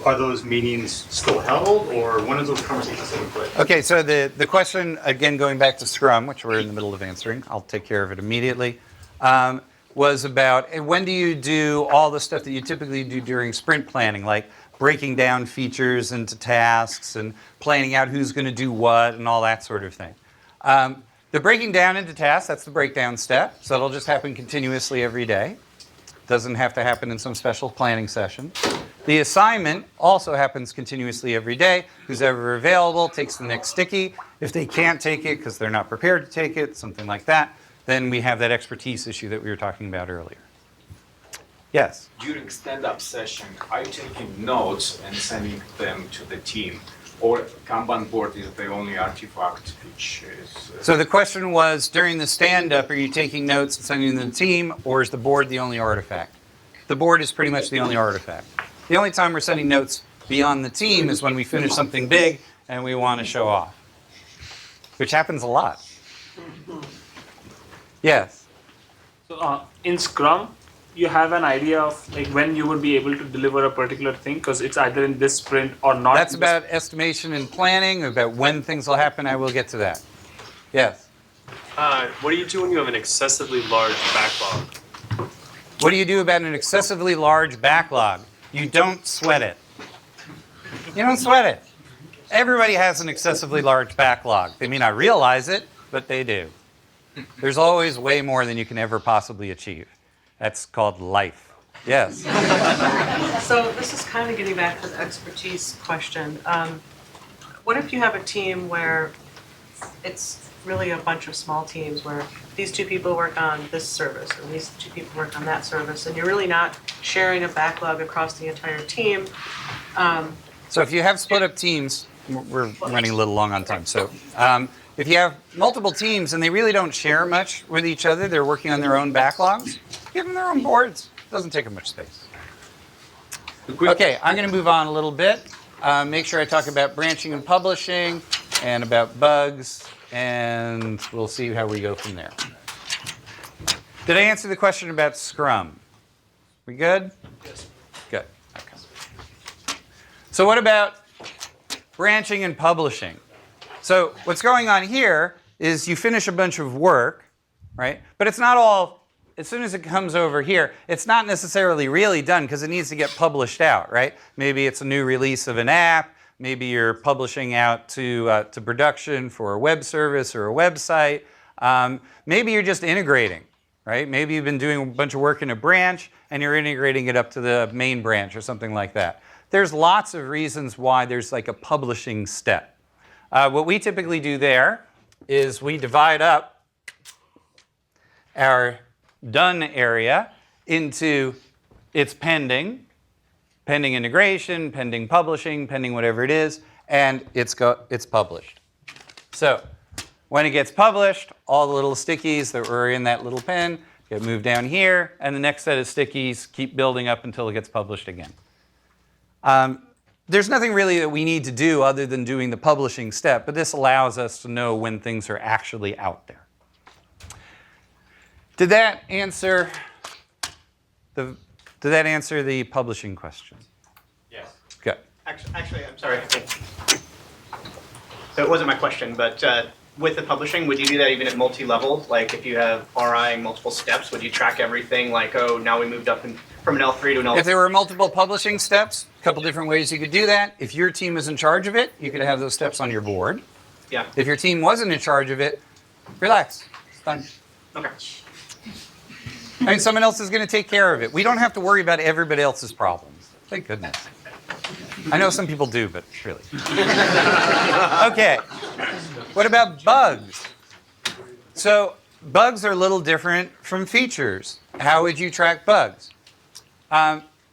Are those meetings still held, or when is those conversations taking place? Okay, so the question, again, going back to Scrum, which we're in the middle of answering, I'll take care of it immediately, was about when do you do all the stuff that you typically do during sprint planning, like breaking down features into tasks and planning out who's going to do what and all that sort of thing. The breaking down into tasks, that's the breakdown step, so it'll just happen continuously every day. Doesn't have to happen in some special planning session. The assignment also happens continuously every day. Who's ever available takes the next sticky. If they can't take it because they're not prepared to take it, something like that, then we have that expertise issue that we were talking about earlier. Yes? During stand-up session, are you taking notes and sending them to the team? Or Kanban board is the only artifact which is... So the question was, during the stand-up, are you taking notes and sending them to the team, or is the board the only artifact? The board is pretty much the only artifact. The only time we're sending notes beyond the team is when we finish something big and we want to show off, which happens a lot. Yes? So in Scrum, you have an idea of like when you would be able to deliver a particular thing because it's either in this sprint or not. That's about estimation and planning, about when things will happen. I will get to that. Yes? What do you do when you have an excessively large backlog? What do you do about an excessively large backlog? You don't sweat it. You don't sweat it. Everybody has an excessively large backlog. They may not realize it, but they do. There's always way more than you can ever possibly achieve. That's called life. Yes? So this is kind of getting back to the expertise question. What if you have a team where it's really a bunch of small teams where these two people work on this service and these two people work on that service, and you're really not sharing a backlog across the entire team? So if you have split up teams, we're running a little long on time. So if you have multiple teams and they really don't share much with each other, they're working on their own backlogs, give them their own boards. It doesn't take up much space. Okay, I'm going to move on a little bit. Make sure I talk about branching and publishing and about bugs, and we'll see how we go from there. Did I answer the question about Scrum? We good? Yes. Good. Okay. So what about branching and publishing? So what's going on here is you finish a bunch of work, right? But it's not all, as soon as it comes over here, it's not necessarily really done because it needs to get published out, right? Maybe it's a new release of an app. Maybe you're publishing out to production for a web service or a website. Maybe you're just integrating, right? Maybe you've been doing a bunch of work in a branch and you're integrating it up to the main branch or something like that. There's lots of reasons why there's like a publishing step. What we typically do there is we divide up our done area into its pending integration, pending publishing, pending whatever it is, and it's published. So when it gets published, all the little stickies that were in that little pen get moved down here, and the next set of stickies keep building up until it gets published again. There's nothing really that we need to do other than doing the publishing step, but this allows us to know when things are actually out there. Did that answer the publishing question? Yes. Good. Actually, I'm sorry. So it wasn't my question, but with the publishing, would you do that even at multi-level? Like if you have RIing multiple steps, would you track everything like, oh, now we moved up from an L3 to an L4? If there were multiple publishing steps, a couple different ways you could do that. If your team is in charge of it, you could have those steps on your board. Yeah. If your team wasn't in charge of it, relax. It's done. Okay. I mean, someone else is going to take care of it. We don't have to worry about everybody else's problems. Thank goodness. I know some people do, but really. Okay. What about bugs? So bugs are a little different from features. How would you track bugs?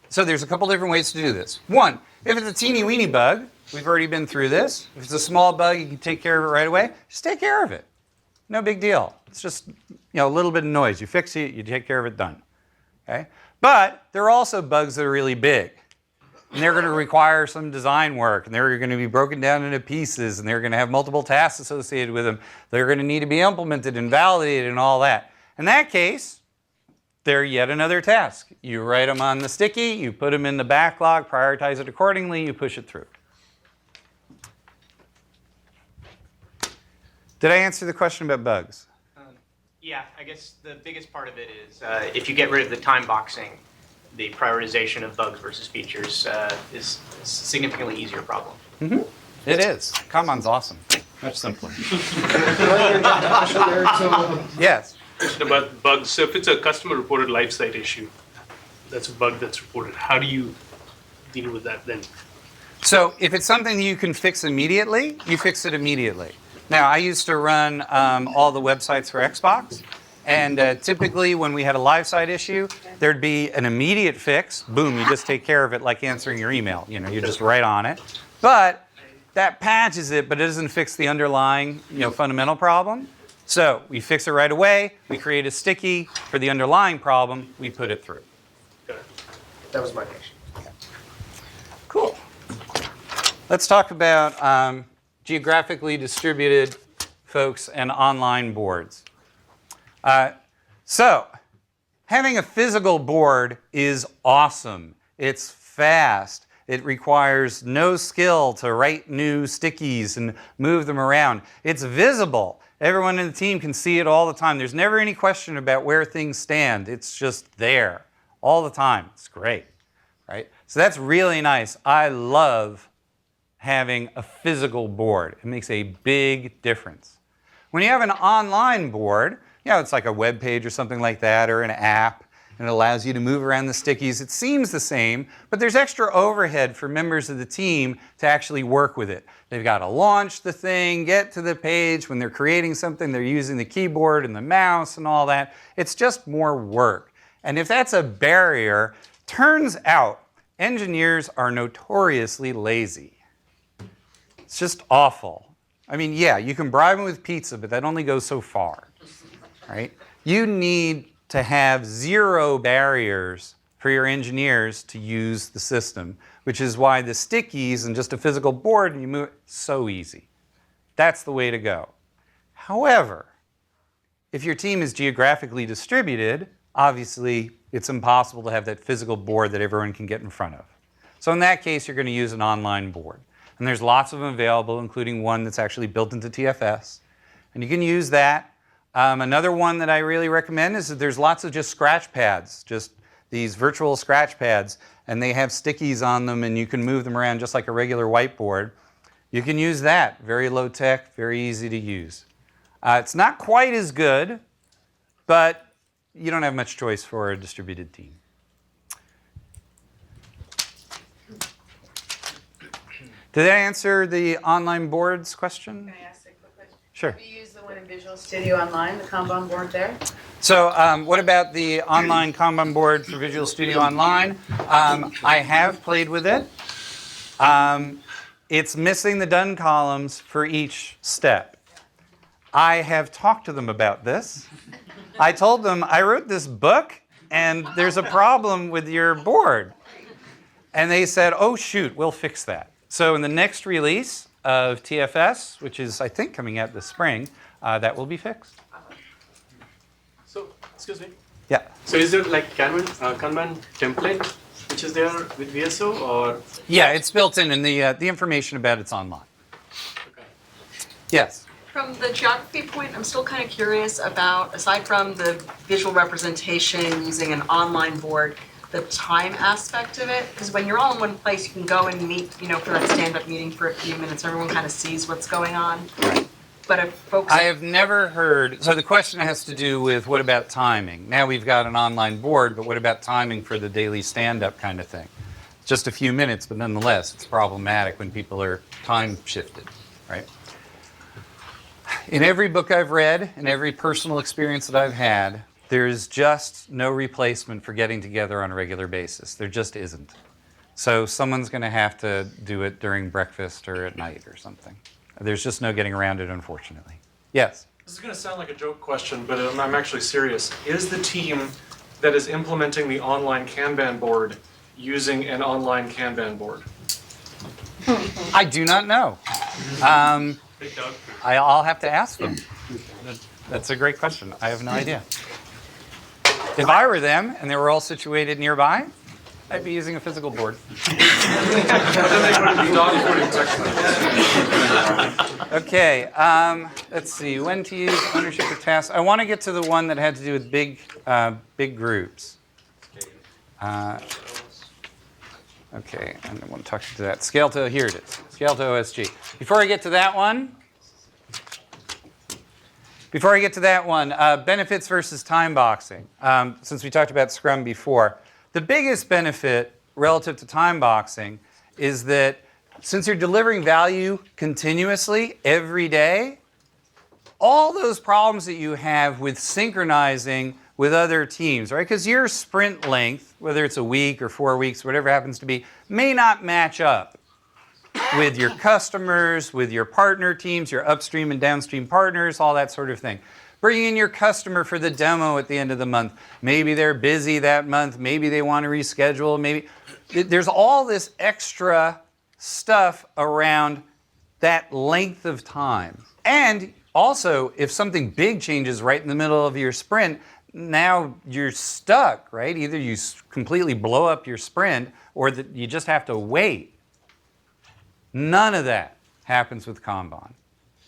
So there's a couple different ways to do this. One, if it's a teeny weeny bug, we've already been through this. If it's a small bug, you can take care of it right away. Just take care of it. No big deal. It's just a little bit of noise. You fix it, you take care of it, done. Okay? But there are also bugs that are really big. And they're going to require some design work, and they're going to be broken down into pieces, and they're going to have multiple tasks associated with them. They're going to need to be implemented and validated and all that. In that case, they're yet another task. You write them on the sticky, you put them in the backlog, prioritize it accordingly, you push it through. Did I answer the question about bugs? Yeah, I guess the biggest part of it is if you get rid of the time boxing, the prioritization of bugs versus features is a significantly easier problem. Mm-hmm. It is. Kanban's awesome. Much simpler. Yes. Question about bugs. So if it's a customer reported live site issue, that's a bug that's reported. How do you deal with that then? So if it's something you can fix immediately, you fix it immediately. Now, I used to run all the websites for Xbox, and typically when we had a live site issue, there'd be an immediate fix. Boom, you just take care of it like answering your email. You just write on it. But that patches it, but it doesn't fix the underlying fundamental problem. So we fix it right away. We create a sticky for the underlying problem. We put it through. That was my question. Cool. Let's talk about geographically distributed folks and online boards. So having a physical board is awesome. It's fast. It requires no skill to write new stickies and move them around. It's visible. Everyone in the team can see it all the time. There's never any question about where things stand. It's just there all the time. It's great, right? So that's really nice. I love having a physical board. It makes a big difference. When you have an online board, it's like a web page or something like that, or an app, and it allows you to move around the stickies. It seems the same, but there's extra overhead for members of the team to actually work with it. They've got to launch the thing, get to the page. When they're creating something, they're using the keyboard and the mouse and all that. It's just more work. And if that's a barrier, turns out engineers are notoriously lazy. It's just awful. I mean, yeah, you can bribe them with pizza, but that only goes so far, right? You need to have zero barriers for your engineers to use the system, which is why the stickies and just a physical board and you move it, so easy. That's the way to go. However, if your team is geographically distributed, obviously it's impossible to have that physical board that everyone can get in front of. So in that case, you're going to use an online board. And there's lots of them available, including one that's actually built into TFS. And you can use that. Another one that I really recommend is that there's lots of just scratch pads, just these virtual scratch pads, and they have stickies on them, and you can move them around just like a regular whiteboard. You can use that. Very low tech, very easy to use. It's not quite as good, but you don't have much choice for a distributed team. Did I answer the online boards question? Can I ask a quick question? Sure. Have you used the one in Visual Studio Online, the Kanban board there? So what about the online Kanban board for Visual Studio Online? I have played with it. It's missing the done columns for each step. I have talked to them about this. I told them, I wrote this book, and there's a problem with your board. And they said, oh, shoot, we'll fix that. So in the next release of TFS, which is, I think, coming out this spring, that will be fixed. So, excuse me. Yeah. So is there like Kanban template which is there with VSO or? Yeah, it's built in, and the information about it's online. Okay. Yes. From the geography point, I'm still kind of curious about, aside from the visual representation using an online board, the time aspect of it, because when you're all in one place, you can go and meet, for that stand-up meeting for a few minutes, everyone kind of sees what's going on. But if folks... I have never heard, so the question has to do with what about timing? Now we've got an online board, but what about timing for the daily stand-up kind of thing? Just a few minutes, but nonetheless, it's problematic when people are time shifted, right? In every book I've read, in every personal experience that I've had, there is just no replacement for getting together on a regular basis. There just isn't. So someone's going to have to do it during breakfast or at night or something. There's just no getting around it, unfortunately. Yes? This is going to sound like a joke question, but I'm actually serious. Is the team that is implementing the online Kanban board using an online Kanban board? I do not know. I'll have to ask them. That's a great question. I have no idea. If I were them and they were all situated nearby, I'd be using a physical board. Okay, let's see. When to use ownership of tasks. I want to get to the one that had to do with big groups. Okay, I don't want to talk to that. Scale to, here it is. Scale to OSG. Before I get to that one, benefits versus time boxing. Since we talked about Scrum before, the biggest benefit relative to time boxing is that since you're delivering value continuously every day, all those problems that you have with synchronizing with other teams, right? Because your sprint length, whether it's a week or 4 weeks, whatever it happens to be, may not match up with your customers, with your partner teams, your upstream and downstream partners, all that sort of thing. Bringing in your customer for the demo at the end of the month. Maybe they're busy that month. Maybe they want to reschedule. Maybe there's all this extra stuff around that length of time. And also, if something big changes right in the middle of your sprint, now you're stuck, right? Either you completely blow up your sprint or that you just have to wait. None of that happens with Kanban.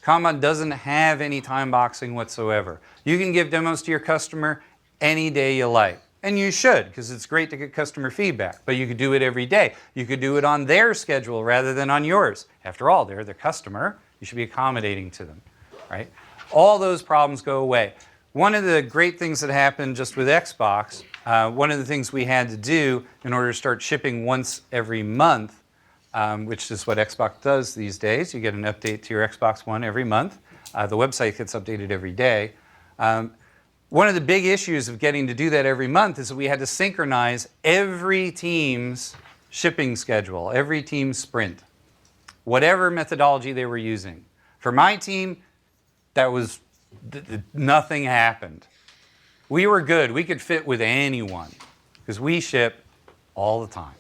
Kanban doesn't have any time boxing whatsoever. You can give demos to your customer any day you like. And you should, because it's great to get customer feedback. But you could do it every day. You could do it on their schedule rather than on yours. After all, they're the customer. You should be accommodating to them, right? All those problems go away. One of the great things that happened just with Xbox, one of the things we had to do in order to start shipping once every month, which is what Xbox does these days. You get an update to your Xbox One every month. The website gets updated every day. One of the big issues of getting to do that every month is that we had to synchronize every team's shipping schedule, every team's sprint, whatever methodology they were using. For my team, that was nothing happened. We were good. We could fit with anyone because we ship all the time.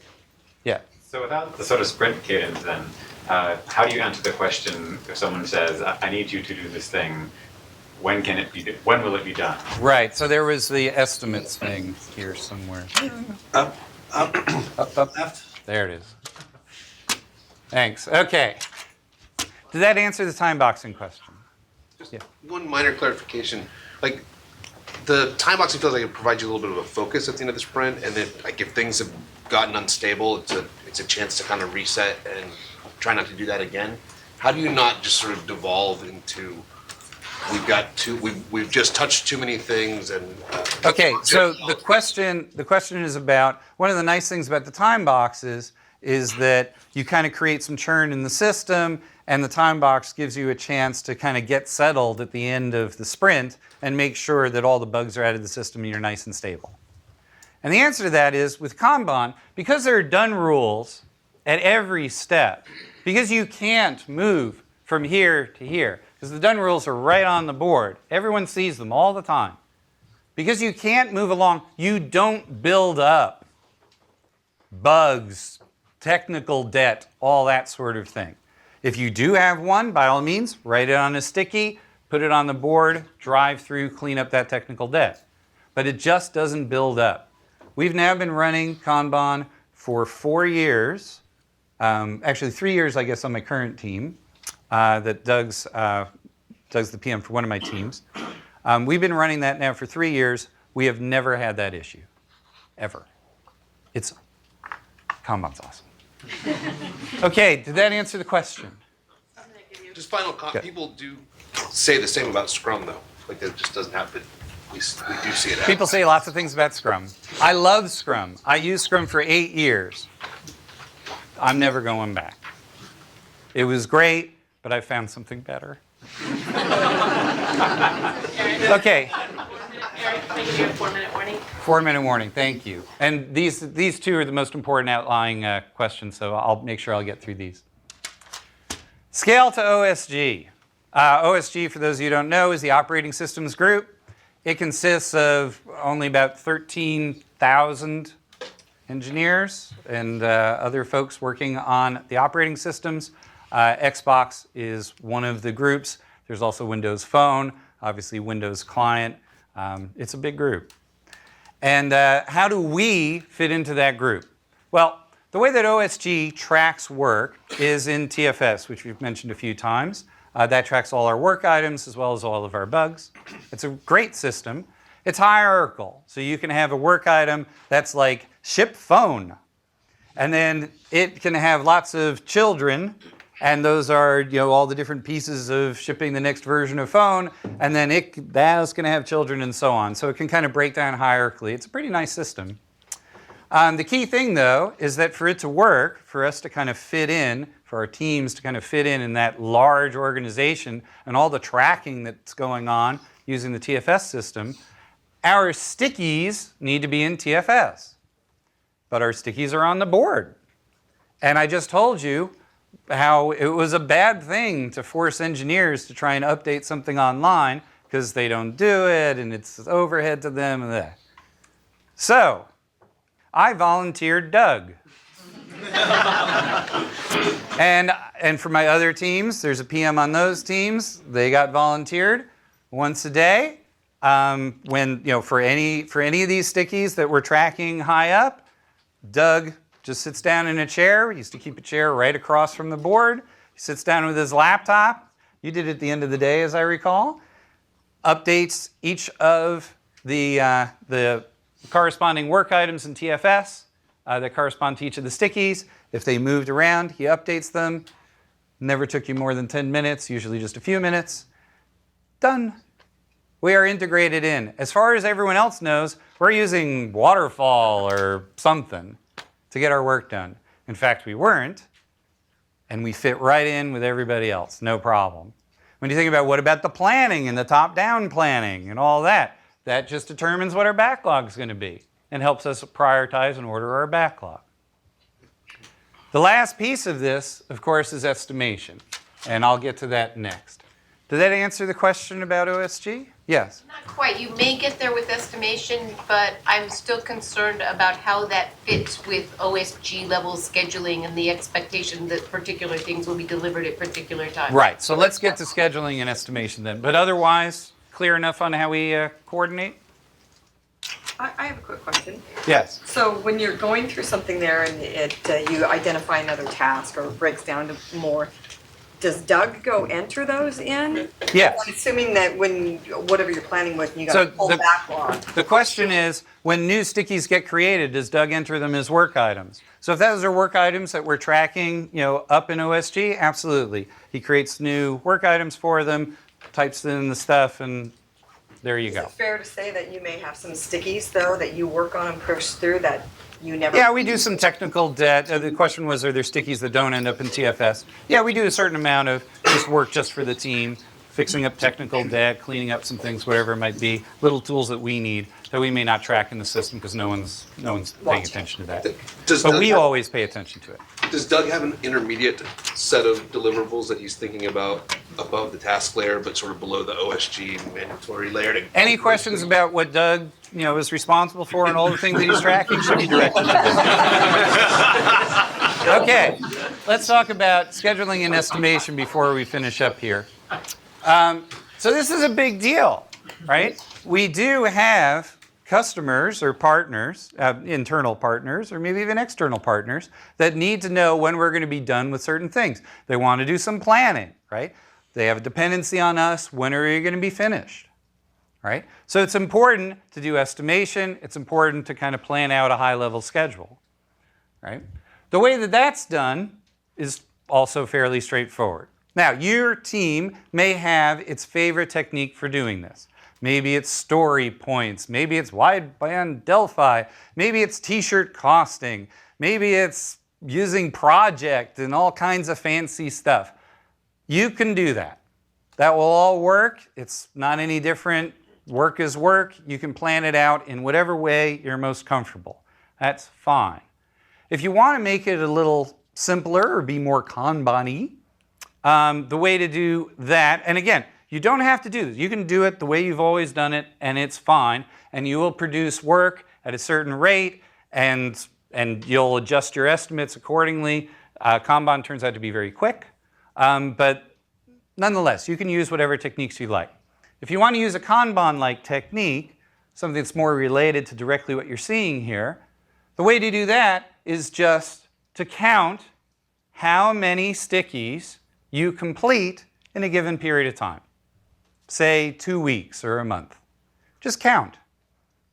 Yeah. So without the sort of sprint cadence then, how do you answer the question if someone says, I need you to do this thing, when will it be done? Right, so there was the estimates thing here somewhere. Up. There it is. Thanks, okay. Did that answer the time boxing question? Just one minor clarification. Like, the time boxing feels like it provides you a little bit of a focus at the end of the sprint, and then like if things have gotten unstable, it's a chance to kind of reset and try not to do that again. How do you not just sort of devolve into we've just touched too many things and okay, so the question is about one of the nice things about the time boxes is that you kind of create some churn in the system, and the time box gives you a chance to kind of get settled at the end of the sprint and make sure that all the bugs are out of the system and you're nice and stable. And the answer to that is, with Kanban, because there are done rules at every step, because you can't move from here to here, because the done rules are right on the board. Everyone sees them all the time. Because you can't move along, you don't build up bugs, technical debt, all that sort of thing. If you do have one, by all means, write it on a sticky, put it on the board, drive through, clean up that technical debt. But it just doesn't build up. We've now been running Kanban for 4 years, actually 3 years, I guess, on my current team, that Doug's the PM for one of my teams. We've been running that now for 3 years. We have never had that issue, ever. Kanban's awesome. Okay, did that answer the question? just final comment. People do say the same about Scrum though. Like that just doesn't happen. We do see it. People say lots of things about Scrum. I love Scrum. I used Scrum for 8 years. I'm never going back. It was great, but I found something better. Okay. Eric, can I give you a 4-minute warning? 4-minute warning, thank you. And these two are the most important outlying questions, so I'll make sure I'll get through these. Scale to OSG. OSG, for those of you who don't know, is the operating systems group. It consists of only about 13,000 engineers and other folks working on the operating systems. Xbox is one of the groups. There's also Windows Phone, obviously Windows Client. It's a big group. And how do we fit into that group? Well, the way that OSG tracks work is in TFS, which we've mentioned a few times. That tracks all our work items as well as all of our bugs. It's a great system. It's hierarchical. So you can have a work item that's like ship phone. And then it can have lots of children. And those are, all the different pieces of shipping the next version of phone. And then that's going to have children and so on. So it can kind of break down hierarchically. It's a pretty nice system. The key thing, though, is that for it to work, for us to kind of fit in, for our teams to kind of fit in that large organization and all the tracking that's going on using the TFS system, our stickies need to be in TFS. But our stickies are on the board. And I just told you how it was a bad thing to force engineers to try and update something online because they don't do it and it's overhead to them and that. So, I volunteered Doug. and for my other teams, there's a PM on those teams. They got volunteered once a day. When for any of these stickies that we're tracking high up, Doug just sits down in a chair. He used to keep a chair right across from the board. He sits down with his laptop. You did it at the end of the day, as I recall. Updates each of the corresponding work items in TFS that correspond to each of the stickies. If they moved around, he updates them. Never took you more than 10 minutes, usually just a few minutes. Done. We are integrated in. As far as everyone else knows, we're using Waterfall or something to get our work done. In fact, we weren't, and we fit right in with everybody else, no problem. When you think about what about the planning and the top-down planning and all that, that just determines what our backlog is going to be and helps us prioritize and order our backlog. The last piece of this, of course, is estimation, and I'll get to that next. Did that answer the question about OSG? Yes. Not quite. You may get there with estimation, but I'm still concerned about how that fits with OSG level scheduling and the expectation that particular things will be delivered at particular times. Right. So let's get to scheduling and estimation then. But otherwise, clear enough on how we coordinate? I have a quick question. Yes. So when you're going through something there and you identify another task or it breaks down to more, does Doug go enter those in? Yes. I'm assuming that when whatever you're planning with, you got to pull backlog. The question is, when new stickies get created, does Doug enter them as work items? So if those are work items that we're tracking, up in OSG, absolutely. He creates new work items for them, types in the stuff, and there you go. Is it fair to say that you may have some stickies, though, that you work on and push through that you never... Yeah, we do some technical debt. The question was, are there stickies that don't end up in TFS? Yeah, we do a certain amount of just work just for the team, fixing up technical debt, cleaning up some things, whatever it might be, little tools that we need that we may not track in the system because no one's paying attention to that. But we always pay attention to it. Does Doug have an intermediate set of deliverables that he's thinking about above the task layer, but sort of below the OSG mandatory layer? Any questions about what Doug, is responsible for and all the things that he's tracking should be directed to him. Okay, let's talk about scheduling and estimation before we finish up here. So this is a big deal, right? We do have customers or partners, internal partners, or maybe even external partners that need to know when we're going to be done with certain things. They want to do some planning, right? They have a dependency on us. When are you going to be finished, right? So it's important to do estimation. It's important to kind of plan out a high-level schedule, right? The way that that's done is also fairly straightforward. Now, your team may have its favorite technique for doing this. Maybe it's story points. Maybe it's wideband Delphi. Maybe it's t-shirt costing. Maybe it's using project and all kinds of fancy stuff. You can do that. That will all work. It's not any different, Work is work. You can plan it out in whatever way you're most comfortable. That's fine. If you want to make it a little simpler or be more Kanban-y, the way to do that, and again, you don't have to do this. You can do it the way you've always done it, and it's fine. And you will produce work at a certain rate, and you'll adjust your estimates accordingly. Kanban turns out to be very quick, but nonetheless, you can use whatever techniques you like. If you want to use a Kanban-like technique, something that's more related to directly what you're seeing here, the way to do that is just to count how many stickies you complete in a given period of time. Say 2 weeks or a month. Just count.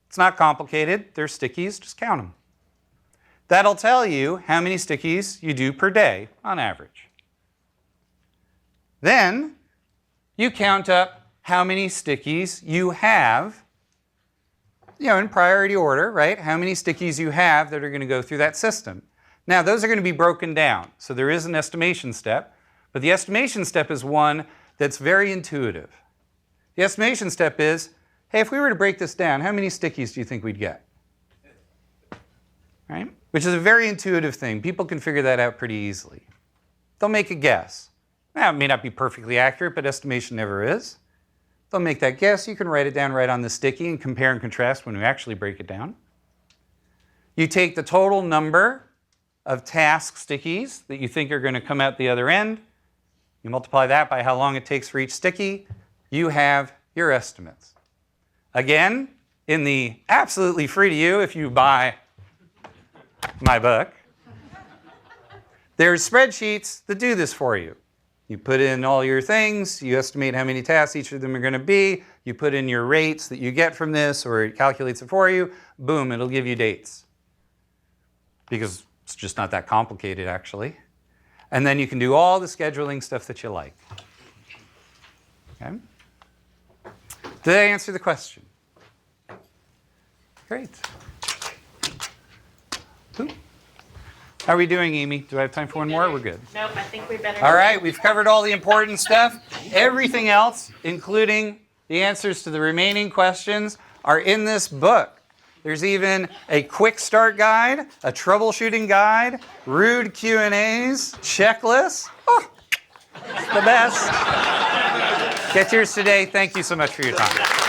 It's not complicated. They're stickies. Just count them. That'll tell you how many stickies you do per day on average. Then you count up how many stickies you have, in priority order, right? How many stickies you have that are going to go through that system. Now, those are going to be broken down. So there is an estimation step, but the estimation step is one that's very intuitive. The estimation step is, hey, if we were to break this down, how many stickies do you think we'd get? Right? Which is a very intuitive thing. People can figure that out pretty easily. They'll make a guess. Now, it may not be perfectly accurate, but estimation never is. They'll make that guess. You can write it down right on the sticky and compare and contrast when we actually break it down. You take the total number of task stickies that you think are going to come out the other end. You multiply that by how long it takes for each sticky. You have your estimates. Again, in the absolutely free to you if you buy my book, there's spreadsheets that do this for you. You put in all your things, you estimate how many tasks each of them are going to be, you put in your rates that you get from this, or it calculates it for you, boom, it'll give you dates. Because it's just not that complicated, actually. And then you can do all the scheduling stuff that you like. Okay? Did I answer the question? Great. Ooh. How are we doing, Amy? Do I have time for one more? We're good. Nope, I think we better. All right, we've covered all the important stuff. Everything else, including the answers to the remaining questions, are in this book. There's even a quick start guide, a troubleshooting guide, rude Q&As, checklists. Oh, it's the best. Get yours today. Thank you so much for your time.